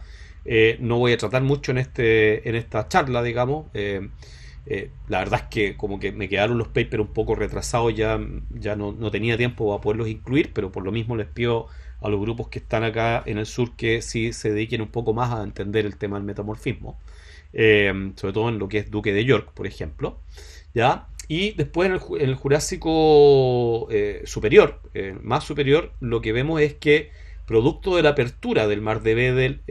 No voy a tratar mucho en esta charla, digamos. La verdad es que como que me quedaron los papers un poco retrasados, ya no tenía tiempo para poderlos incluir, pero por lo mismo les pido a los grupos que están acá en el sur que sí se dediquen un poco más a entender el tema del metamorfismo, sobre todo en lo que es Duque de York, por ejemplo, ¿ya? Y después en el Jurásico superior, más superior, lo que vemos es que producto de la apertura del mar de Weddell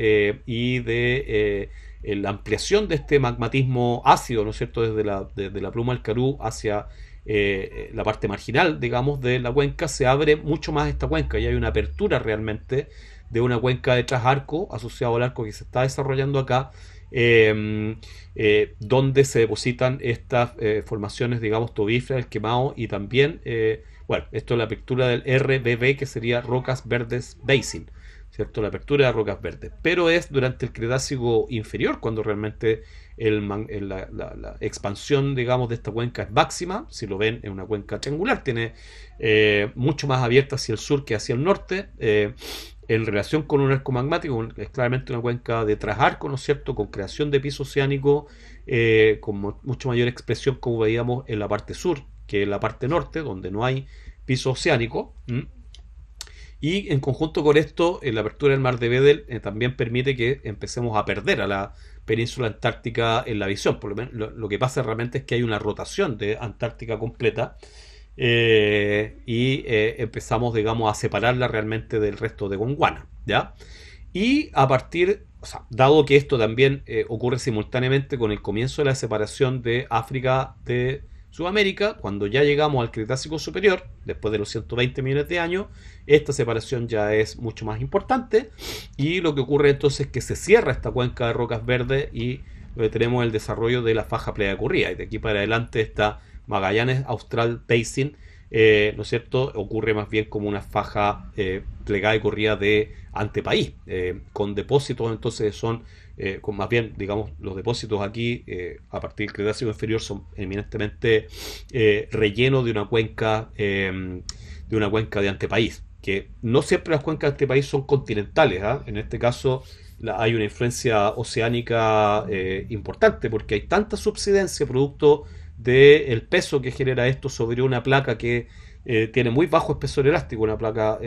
y de la ampliación de este magmatismo ácido, ¿no es cierto?, desde la pluma del Carú hacia la parte marginal, digamos, de la cuenca, se abre mucho más esta cuenca y hay una apertura realmente de una cuenca de trasarco asociado al arco que se está desarrollando acá donde se depositan estas formaciones, digamos, tobíferas, el quemado y también, bueno, esto es la apertura del RBB, que sería Rocas Verdes Basin, ¿cierto? La apertura de rocas verdes. Pero es durante el Cretácico inferior cuando realmente la expansión, digamos, de esta cuenca es máxima. Si lo ven, es una cuenca triangular, tiene mucho más abierta hacia el sur que hacia el norte. En relación con un arco magmático, es claramente una cuenca de trasarco, ¿no es cierto?, con creación de piso oceánico, con mucho mayor expresión, como veíamos en la parte sur, que en la parte norte, donde no hay piso oceánico. Y en conjunto con esto, la apertura del mar de Weddell también permite que empecemos a perder a la península antártica en la visión. Por lo menos, lo que pasa realmente es que hay una rotación de Antártica completa, y empezamos, digamos, a separarla realmente del resto de Gondwana, ¿ya? Y a partir, o sea, dado que esto también ocurre simultáneamente con el comienzo de la separación de África de Sudamérica, cuando ya llegamos al Cretácico superior, después de los 120 millones de años, esta separación ya es mucho más importante, y lo que ocurre entonces es que se cierra esta cuenca de rocas verdes y tenemos el desarrollo de la faja plegacurrida, y de aquí para adelante esta Magallanes Austral Basin, ¿no es cierto?, ocurre más bien como una faja plegada y corrida de antepaís, con depósitos. Entonces son, con más bien, digamos, los depósitos aquí, a partir del Cretácico inferior, son eminentemente relleno de una cuenca de antepaís, que no siempre las cuencas de antepaís son continentales, ¿eh? En este caso hay una influencia oceánica importante, porque hay tanta subsidencia producto del peso que genera esto sobre una placa que tiene muy bajo espesor elástico, una placa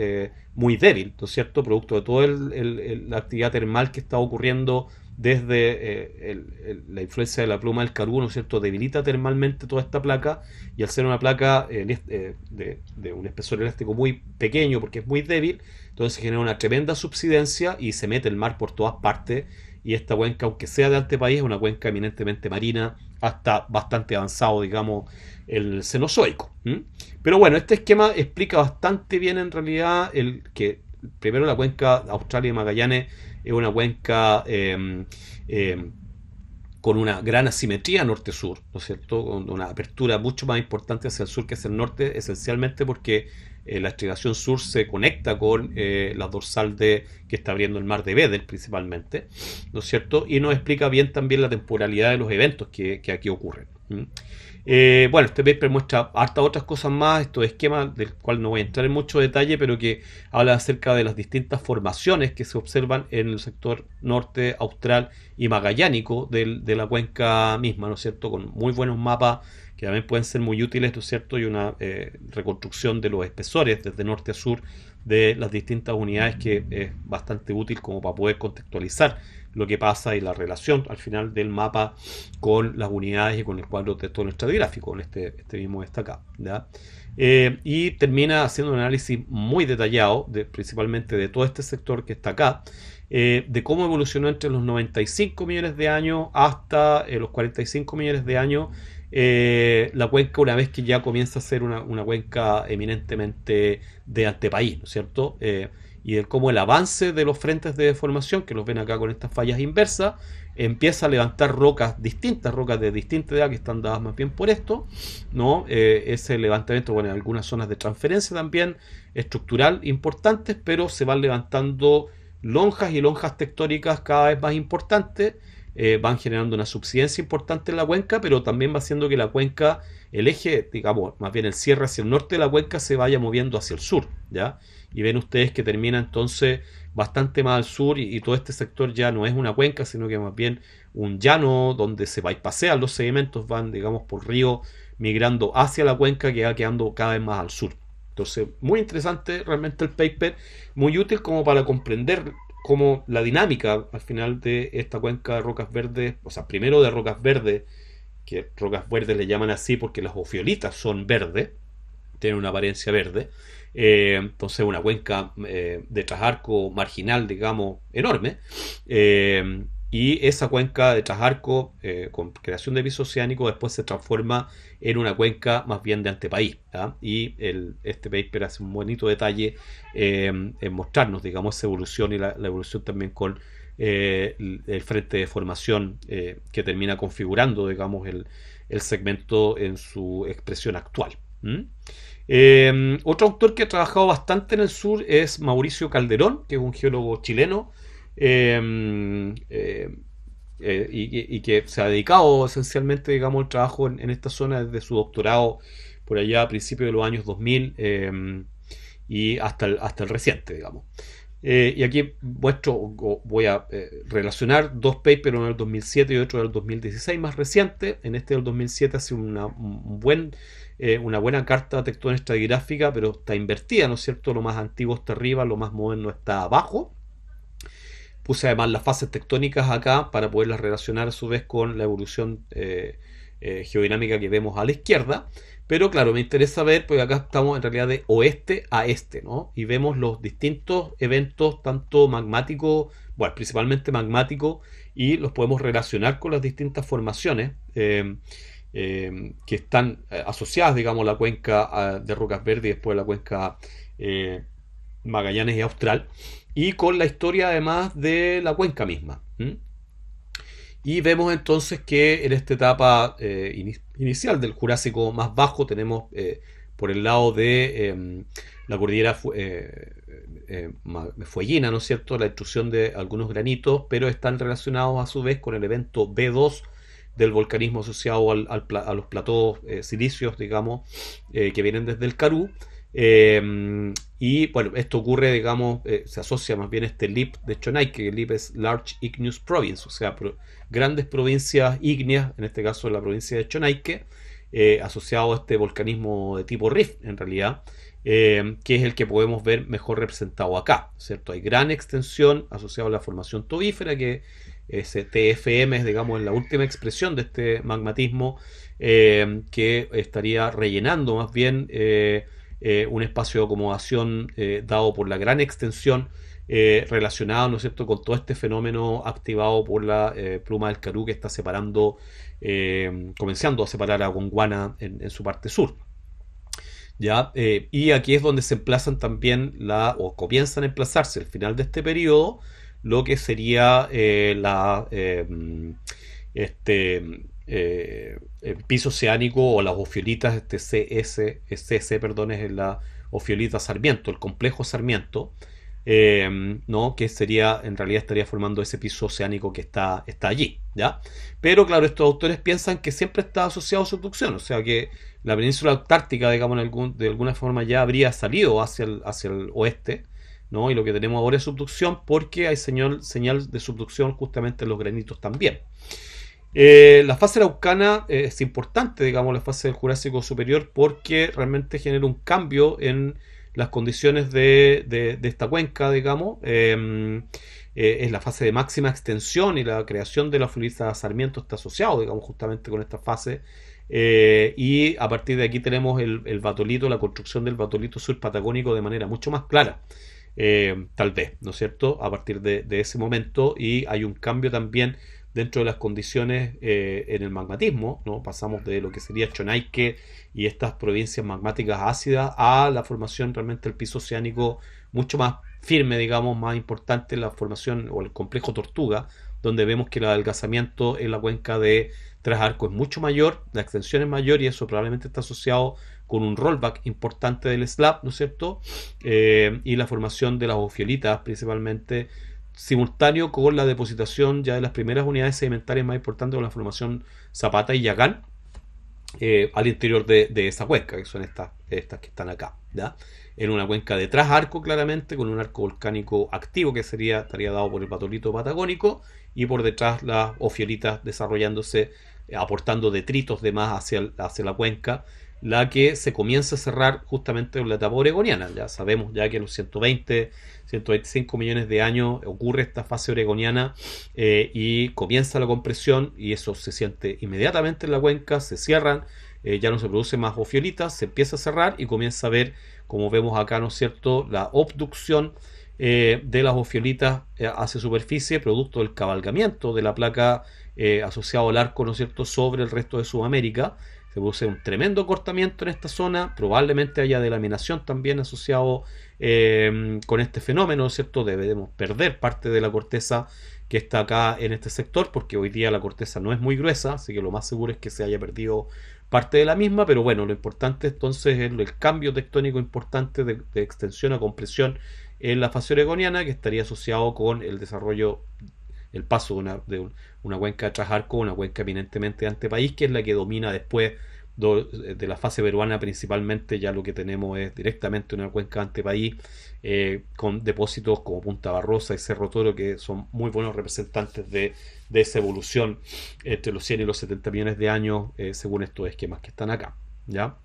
muy débil, ¿no es cierto?, producto de toda la actividad termal que está ocurriendo desde la influencia de la pluma del carbono, ¿no es cierto?, debilita termalmente toda esta placa, y al ser una placa de un espesor elástico muy pequeño, porque es muy débil, entonces se genera una tremenda subsidencia y se mete el mar por todas partes, y esta cuenca, aunque sea de antepaís, es una cuenca eminentemente marina, hasta bastante avanzado, digamos, el Cenozoico. Pero bueno, este esquema explica bastante bien en realidad que primero la cuenca Australia y Magallanes es una cuenca con una gran asimetría norte-sur, ¿no es cierto?, con una apertura mucho más importante hacia el sur que hacia el norte, esencialmente porque la estribación sur se conecta con la dorsal que está abriendo el mar de Weddell principalmente, ¿no es cierto?, y nos explica bien también la temporalidad de los eventos que aquí ocurren. Bueno, este paper muestra hartas otras cosas más, estos esquemas del cual no voy a entrar en mucho detalle, pero que habla acerca de las distintas formaciones que se observan en el sector norte, austral y magallánico de la cuenca misma, ¿no es cierto?, con muy buenos mapas que también pueden ser muy útiles, ¿no es cierto?, y una reconstrucción de los espesores desde norte a sur de las distintas unidades, que es bastante útil como para poder contextualizar lo que pasa y la relación al final del mapa con las unidades y con el cuadro de todo el estratigráfico, con este mismo destacado, ¿ya? Y termina haciendo un análisis muy detallado, principalmente de todo este sector que está acá, de cómo evolucionó entre los 95 millones de años hasta los 45 millones de años la cuenca, una vez que ya comienza a ser una cuenca eminentemente de antepaís, ¿no es cierto?, y de cómo el avance de los frentes de deformación, que los ven acá con estas fallas inversas, empieza a levantar rocas distintas, rocas de distinta edad que están dadas más bien por esto, ¿no? Ese levantamiento, bueno, en algunas zonas de transferencia también estructural importantes, pero se van levantando lonjas y lonjas tectónicas cada vez más importantes, van generando una subsidencia importante en la cuenca, pero también va haciendo que la cuenca, el eje, digamos, más bien el cierre hacia el norte de la cuenca, se vaya moviendo hacia el sur, ¿ya? Y ven ustedes que termina entonces bastante más al sur, y todo este sector ya no es una cuenca, sino que más bien un llano donde se pasean los sedimentos, van, digamos, por río, migrando hacia la cuenca, que va quedando cada vez más al sur. Entonces, muy interesante realmente el paper, muy útil como para comprender cómo la dinámica al final de esta cuenca de rocas verdes, o sea, primero de rocas verdes, que rocas verdes le llaman así porque las ofiolitas son verdes, tienen una apariencia verde, entonces una cuenca de trasarco marginal, digamos, enorme, y esa cuenca de Trasarco, con creación de piso oceánico, después se transforma en una cuenca más bien de antepaís, ¿ya? Y este paper hace un bonito detalle en mostrarnos, digamos, esa evolución y la evolución también con el frente de formación que termina configurando, digamos, el segmento en su expresión actual. ¿Mm? Otro autor que ha trabajado bastante en el sur es Mauricio Calderón, que es un geólogo chileno, eh, eh, y que se ha dedicado esencialmente, digamos, al trabajo en esta zona desde su doctorado por allá a principios de los años 2000 y hasta el reciente, digamos. Y aquí voy a relacionar dos papers, uno del 2007 y otro del 2016 más reciente. En este del 2007 hace una buena carta tectónica, pero está invertida, ¿no es cierto? Lo más antiguo está arriba, lo más moderno está abajo. Puse además las fases tectónicas acá para poderlas relacionar a su vez con la evolución geodinámica que vemos a la izquierda. Pero claro, me interesa ver, porque acá estamos en realidad de oeste a este, ¿no? Y vemos los distintos eventos, tanto magmáticos, bueno, principalmente magmáticos, y los podemos relacionar con las distintas formaciones que están asociadas, digamos, a la cuenca de Rocas Verdes y después a la cuenca eh, Magallanes y Austral, y con la historia además de la cuenca misma. ¿Mm? Y vemos entonces que en esta etapa inicial del Jurásico más bajo tenemos por el lado de la cordillera fueguina, ¿no es cierto?, la intrusión de algunos granitos, pero están relacionados a su vez con el evento B2 del volcanismo asociado a los platós silíceos, digamos, que vienen desde el Karoo. Y bueno, esto ocurre, digamos, se asocia más bien a este LIP de Chonaique, que el LIP es Large Igneous Province, o sea, grandes provincias ígneas, en este caso la provincia de Chonaique, asociado a este volcanismo de tipo rift, en realidad, que es el que podemos ver mejor representado acá, ¿cierto? Hay gran extensión asociada a la formación tubífera, que ese TFM es, digamos, la última expresión de este magmatismo, que estaría rellenando más bien un espacio de acomodación dado por la gran extensión relacionado, ¿no es cierto?, con todo este fenómeno activado por la pluma del Karoo, que está separando, comenzando a separar a Gondwana en su parte sur. ¿Ya? Y aquí es donde se emplazan también o comienzan a emplazarse al final de este periodo lo que sería el piso oceánico o las ofiolitas, perdón, es la ofiolita Sarmiento, el complejo Sarmiento, ¿no? Que sería, en realidad estaría formando ese piso oceánico que está allí, ¿ya? Pero claro, estos autores piensan que siempre está asociado a subducción, o sea que la península antártica, digamos, de alguna forma ya habría salido hacia el oeste, ¿no? Y lo que tenemos ahora es subducción, porque hay señal de subducción justamente en los granitos también. La fase araucana es importante, digamos, la fase del Jurásico superior, porque realmente genera un cambio en las condiciones de esta cuenca, digamos. Es la fase de máxima extensión, y la creación de la fluidita Sarmiento está asociado, digamos, justamente con esta fase. Y a partir de aquí tenemos el batolito, la construcción del batolito sur patagónico de manera mucho más clara. Tal vez, ¿no es cierto?, a partir de ese momento, y hay un cambio también dentro de las condiciones en el magmatismo, ¿no? Pasamos de lo que sería Chonaique y estas provincias magmáticas ácidas a la formación realmente del piso oceánico mucho más firme, digamos, más importante, la formación o el complejo Tortuga, donde vemos que el adelgazamiento en la cuenca de Trasarco es mucho mayor, la extensión es mayor, y eso probablemente está asociado con un rollback importante del slab, ¿no es cierto? Y la formación de las ofiolitas principalmente, simultáneo con la depositación ya de las primeras unidades sedimentarias más importantes, con la formación Zapata y Yagán al interior de esa cuenca, que son estas que están acá, ¿ya? En una cuenca de Trasarco, claramente, con un arco volcánico activo que estaría dado por el batolito patagónico, y por detrás las ofiolitas desarrollándose, aportando detritos de más hacia la cuenca, la que se comienza a cerrar justamente en la etapa oregoniana. Ya sabemos ya que a los 125 millones de años ocurre esta fase oregoniana, y comienza la compresión, y eso se siente inmediatamente en la cuenca, se cierran, ya no se produce más ofiolitas, se empieza a cerrar y comienza a ver, como vemos acá, ¿no es cierto?, la obducción de las ofiolitas hacia superficie, producto del cabalgamiento de la placa asociado al arco, ¿no es cierto?, sobre el resto de Sudamérica. Se produce un tremendo cortamiento en esta zona, probablemente haya delaminación también asociado con este fenómeno, ¿no es cierto? Debemos perder parte de la corteza que está acá en este sector, porque hoy día la corteza no es muy gruesa, así que lo más seguro es que se haya perdido parte de la misma, pero bueno, lo importante entonces es el cambio tectónico importante de extensión a compresión en la fase oregoniana, que estaría asociado con el desarrollo, el paso de una cuenca de Trajarco, una cuenca eminentemente de antepaís, que es la que domina después de la fase peruana. Principalmente ya lo que tenemos es directamente una cuenca de antepaís, con depósitos como Punta Barrosa y Cerro Toro, que son muy buenos representantes de esa evolución entre los 100 y los 70 millones de años, según estos esquemas que están acá, ¿ya?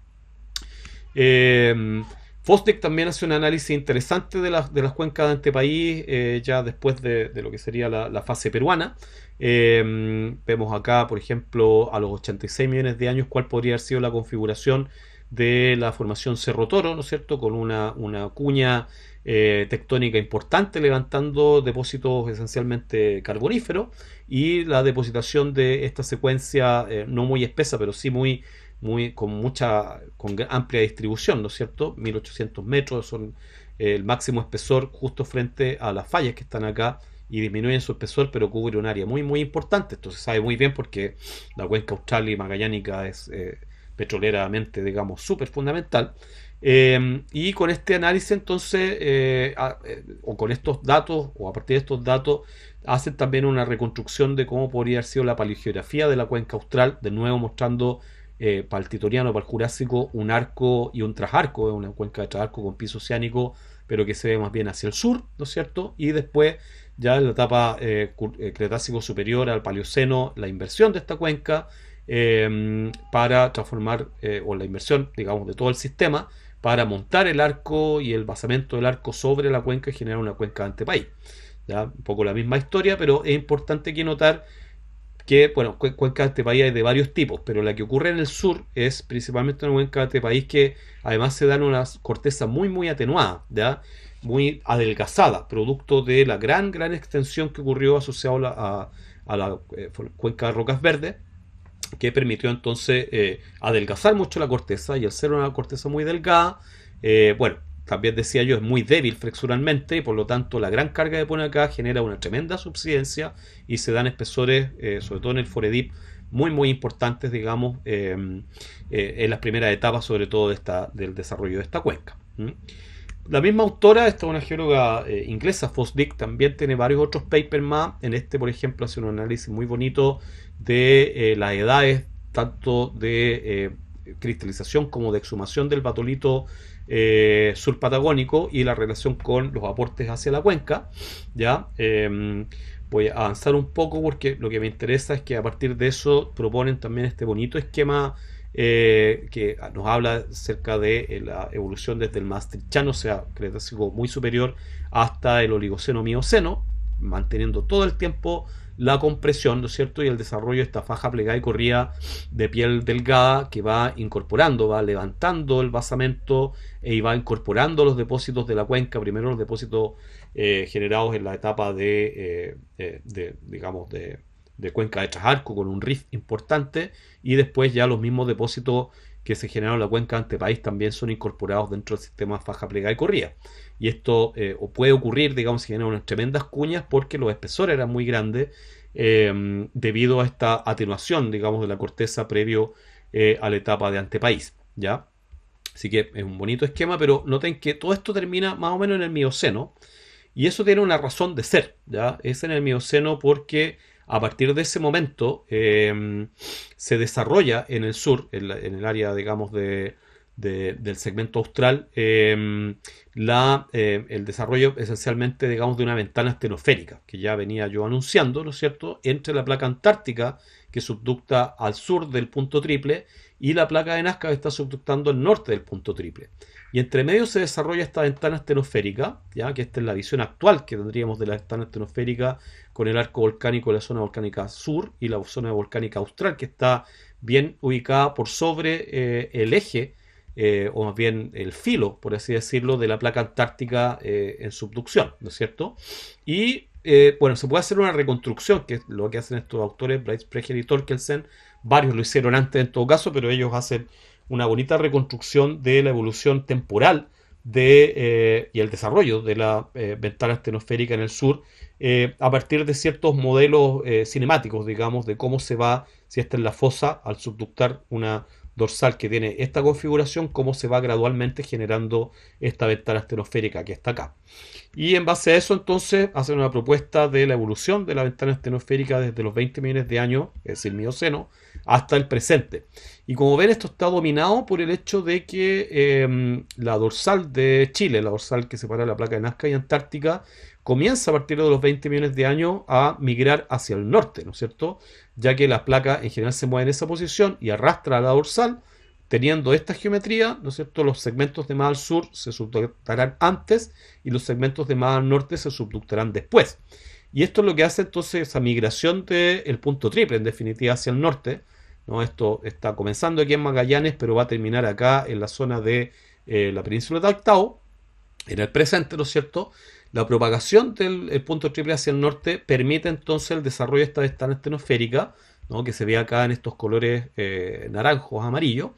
Eh, Fosdick también hace un análisis interesante de las cuencas de antepaís, ya después de lo que sería la fase peruana. Vemos acá, por ejemplo, a los 86 millones de años, cuál podría haber sido la configuración de la formación Cerro Toro, ¿no es cierto?, con una cuña tectónica importante, levantando depósitos esencialmente carboníferos, y la depositación de esta secuencia no muy espesa, pero sí con amplia distribución, ¿no es cierto? 1800 metros son el máximo espesor, justo frente a las fallas que están acá, y disminuyen su espesor, pero cubre un área muy muy importante. Esto se sabe muy bien porque la cuenca austral y magallánica es petroleramente, digamos, súper fundamental. Y con este análisis entonces, o con estos datos, o a partir de estos datos, hacen también una reconstrucción de cómo podría haber sido la paleogeografía de la cuenca austral, de nuevo mostrando para el Titoniano, para el Jurásico, un arco y un trasarco, una cuenca de trasarco con piso oceánico, pero que se ve más bien hacia el sur, ¿no es cierto? Y después, ya en la etapa Cretácico superior al Paleoceno, la inversión de esta cuenca, para transformar, o la inversión, digamos, de todo el sistema, para montar el arco y el basamento del arco sobre la cuenca y generar una cuenca de antepaís. ¿Ya? Un poco la misma historia, pero es importante que notar que, bueno, cuencas de este país hay de varios tipos, pero la que ocurre en el sur es principalmente una cuenca de este país que además se dan unas cortezas muy muy atenuadas, ¿ya? Muy adelgazadas, producto de la gran extensión que ocurrió asociado a la cuenca de Rocas Verdes, que permitió entonces adelgazar mucho la corteza, y al ser una corteza muy delgada, bueno, también decía yo, es muy débil flexuralmente, y por lo tanto la gran carga que pone acá genera una tremenda subsidencia, y se dan espesores, sobre todo en el Foredip, muy muy importantes, digamos, en las primeras etapas, sobre todo del desarrollo de esta cuenca. La misma autora, esta es una geóloga inglesa, Fosdick, también tiene varios otros papers más. En este, por ejemplo, hace un análisis muy bonito de las edades, tanto de cristalización como de exhumación del batolito surpatagónico, y la relación con los aportes hacia la cuenca. ¿Ya? Voy a avanzar un poco porque lo que me interesa es que a partir de eso proponen también este bonito esquema que nos habla acerca de la evolución desde el Maastrichtiano, o sea, Cretácico muy superior, hasta el Oligoceno-Mioceno, manteniendo todo el tiempo la compresión, ¿no es cierto?, y el desarrollo de esta faja plegada y corrida de piel delgada, que va incorporando, va levantando el basamento, y va incorporando los depósitos de la cuenca. Primero los depósitos generados en la etapa digamos, de cuenca de Trajarco, con un rift importante, y después ya los mismos depósitos que se generaron en la cuenca de Antepaís también son incorporados dentro del sistema faja plegada y corrida. Y esto o puede ocurrir, digamos, si generan unas tremendas cuñas, porque los espesores eran muy grandes, debido a esta atenuación, digamos, de la corteza previo a la etapa de Antepaís, ¿ya? Así que es un bonito esquema, pero noten que todo esto termina más o menos en el Mioceno, y eso tiene una razón de ser, ¿ya? Es en el Mioceno porque a partir de ese momento se desarrolla en el sur, en el área, digamos, del segmento austral, el desarrollo esencialmente, digamos, de una ventana astenosférica, que ya venía yo anunciando, ¿no es cierto?, entre la placa antártica, que subducta al sur del punto triple, y la placa de Nazca, que está subductando al norte del punto triple. Y entre medio se desarrolla esta ventana astenosférica, ya que esta es la visión actual que tendríamos de la ventana astenosférica, con el arco volcánico de la zona volcánica sur y la zona volcánica austral, que está bien ubicada por sobre el eje o más bien el filo, por así decirlo, de la placa antártica en subducción, ¿no es cierto? Y bueno, se puede hacer una reconstrucción, que es lo que hacen estos autores, Bright, Sprecher y Torkelsen. Varios lo hicieron antes en todo caso, pero ellos hacen una bonita reconstrucción de la evolución temporal y el desarrollo de la ventana astenosférica en el sur a partir de ciertos modelos cinemáticos, digamos, de cómo se va, si esta es la fosa, al subductar una dorsal que tiene esta configuración, cómo se va gradualmente generando esta ventana astenosférica que está acá. Y en base a eso, entonces, hacen una propuesta de la evolución de la ventana astenosférica desde los 20 millones de años, es decir, Mioceno, hasta el presente. Y como ven, esto está dominado por el hecho de que la dorsal de Chile, la dorsal que separa la placa de Nazca y Antártica, comienza a partir de los 20 millones de años a migrar hacia el norte, ¿no es cierto? Ya que la placa en general se mueve en esa posición y arrastra a la dorsal. Teniendo esta geometría, ¿no es cierto?, los segmentos de más al sur se subductarán antes y los segmentos de más al norte se subductarán después. Y esto es lo que hace entonces esa migración del punto triple, en definitiva, hacia el norte, ¿no? Esto está comenzando aquí en Magallanes, pero va a terminar acá en la zona de la península de Taltao, en el presente, ¿no es cierto? La propagación del punto triple hacia el norte permite entonces el desarrollo de esta ventana astenosférica, ¿no? Que se ve acá en estos colores naranjos, amarillos,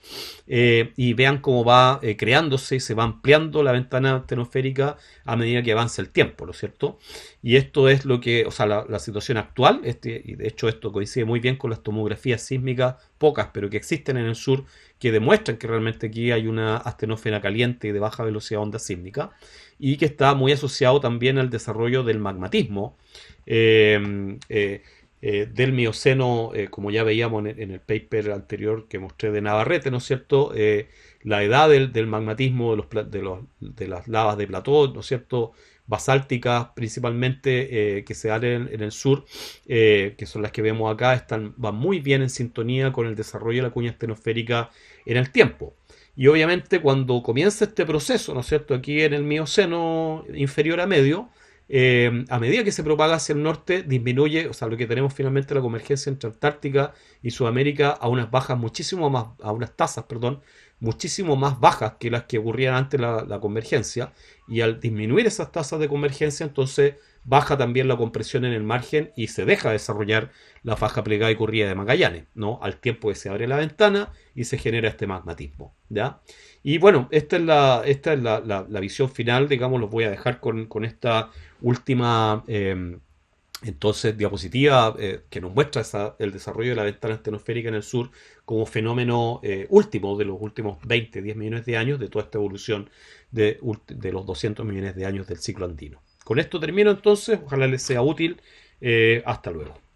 y vean cómo va creándose y se va ampliando la ventana astenosférica a medida que avanza el tiempo, ¿no es cierto? Y esto es lo que, o sea, la situación actual, y de hecho esto coincide muy bien con las tomografías sísmicas, pocas, pero que existen en el sur, que demuestran que realmente aquí hay una astenósfera caliente y de baja velocidad onda sísmica, y que está muy asociado también al desarrollo del magmatismo, del Mioceno, como ya veíamos en el paper anterior que mostré de Navarrete, ¿no es cierto? La edad del magmatismo de las lavas de plató, ¿no es cierto? Basálticas principalmente que se dan en el sur, que son las que vemos acá, van muy bien en sintonía con el desarrollo de la cuña astenosférica en el tiempo. Y obviamente cuando comienza este proceso, ¿no es cierto? Aquí en el Mioceno inferior a medio, a medida que se propaga hacia el norte, disminuye, o sea, lo que tenemos finalmente la convergencia entre Antártica y Sudamérica a unas bajas muchísimo más, a unas tasas, perdón, muchísimo más bajas que las que ocurrían antes la convergencia, y al disminuir esas tasas de convergencia, entonces baja también la compresión en el margen y se deja desarrollar la faja plegada y corrida de Magallanes, ¿no? Al tiempo que se abre la ventana y se genera este magmatismo, ¿ya? Y bueno, esta es la visión final, digamos, los voy a dejar con esta última entonces diapositiva que nos muestra el desarrollo de la ventana astenosférica en el sur como fenómeno último de los últimos 20, 10 millones de años de toda esta evolución de los 200 millones de años del ciclo andino. Con esto termino entonces, ojalá les sea útil, hasta luego.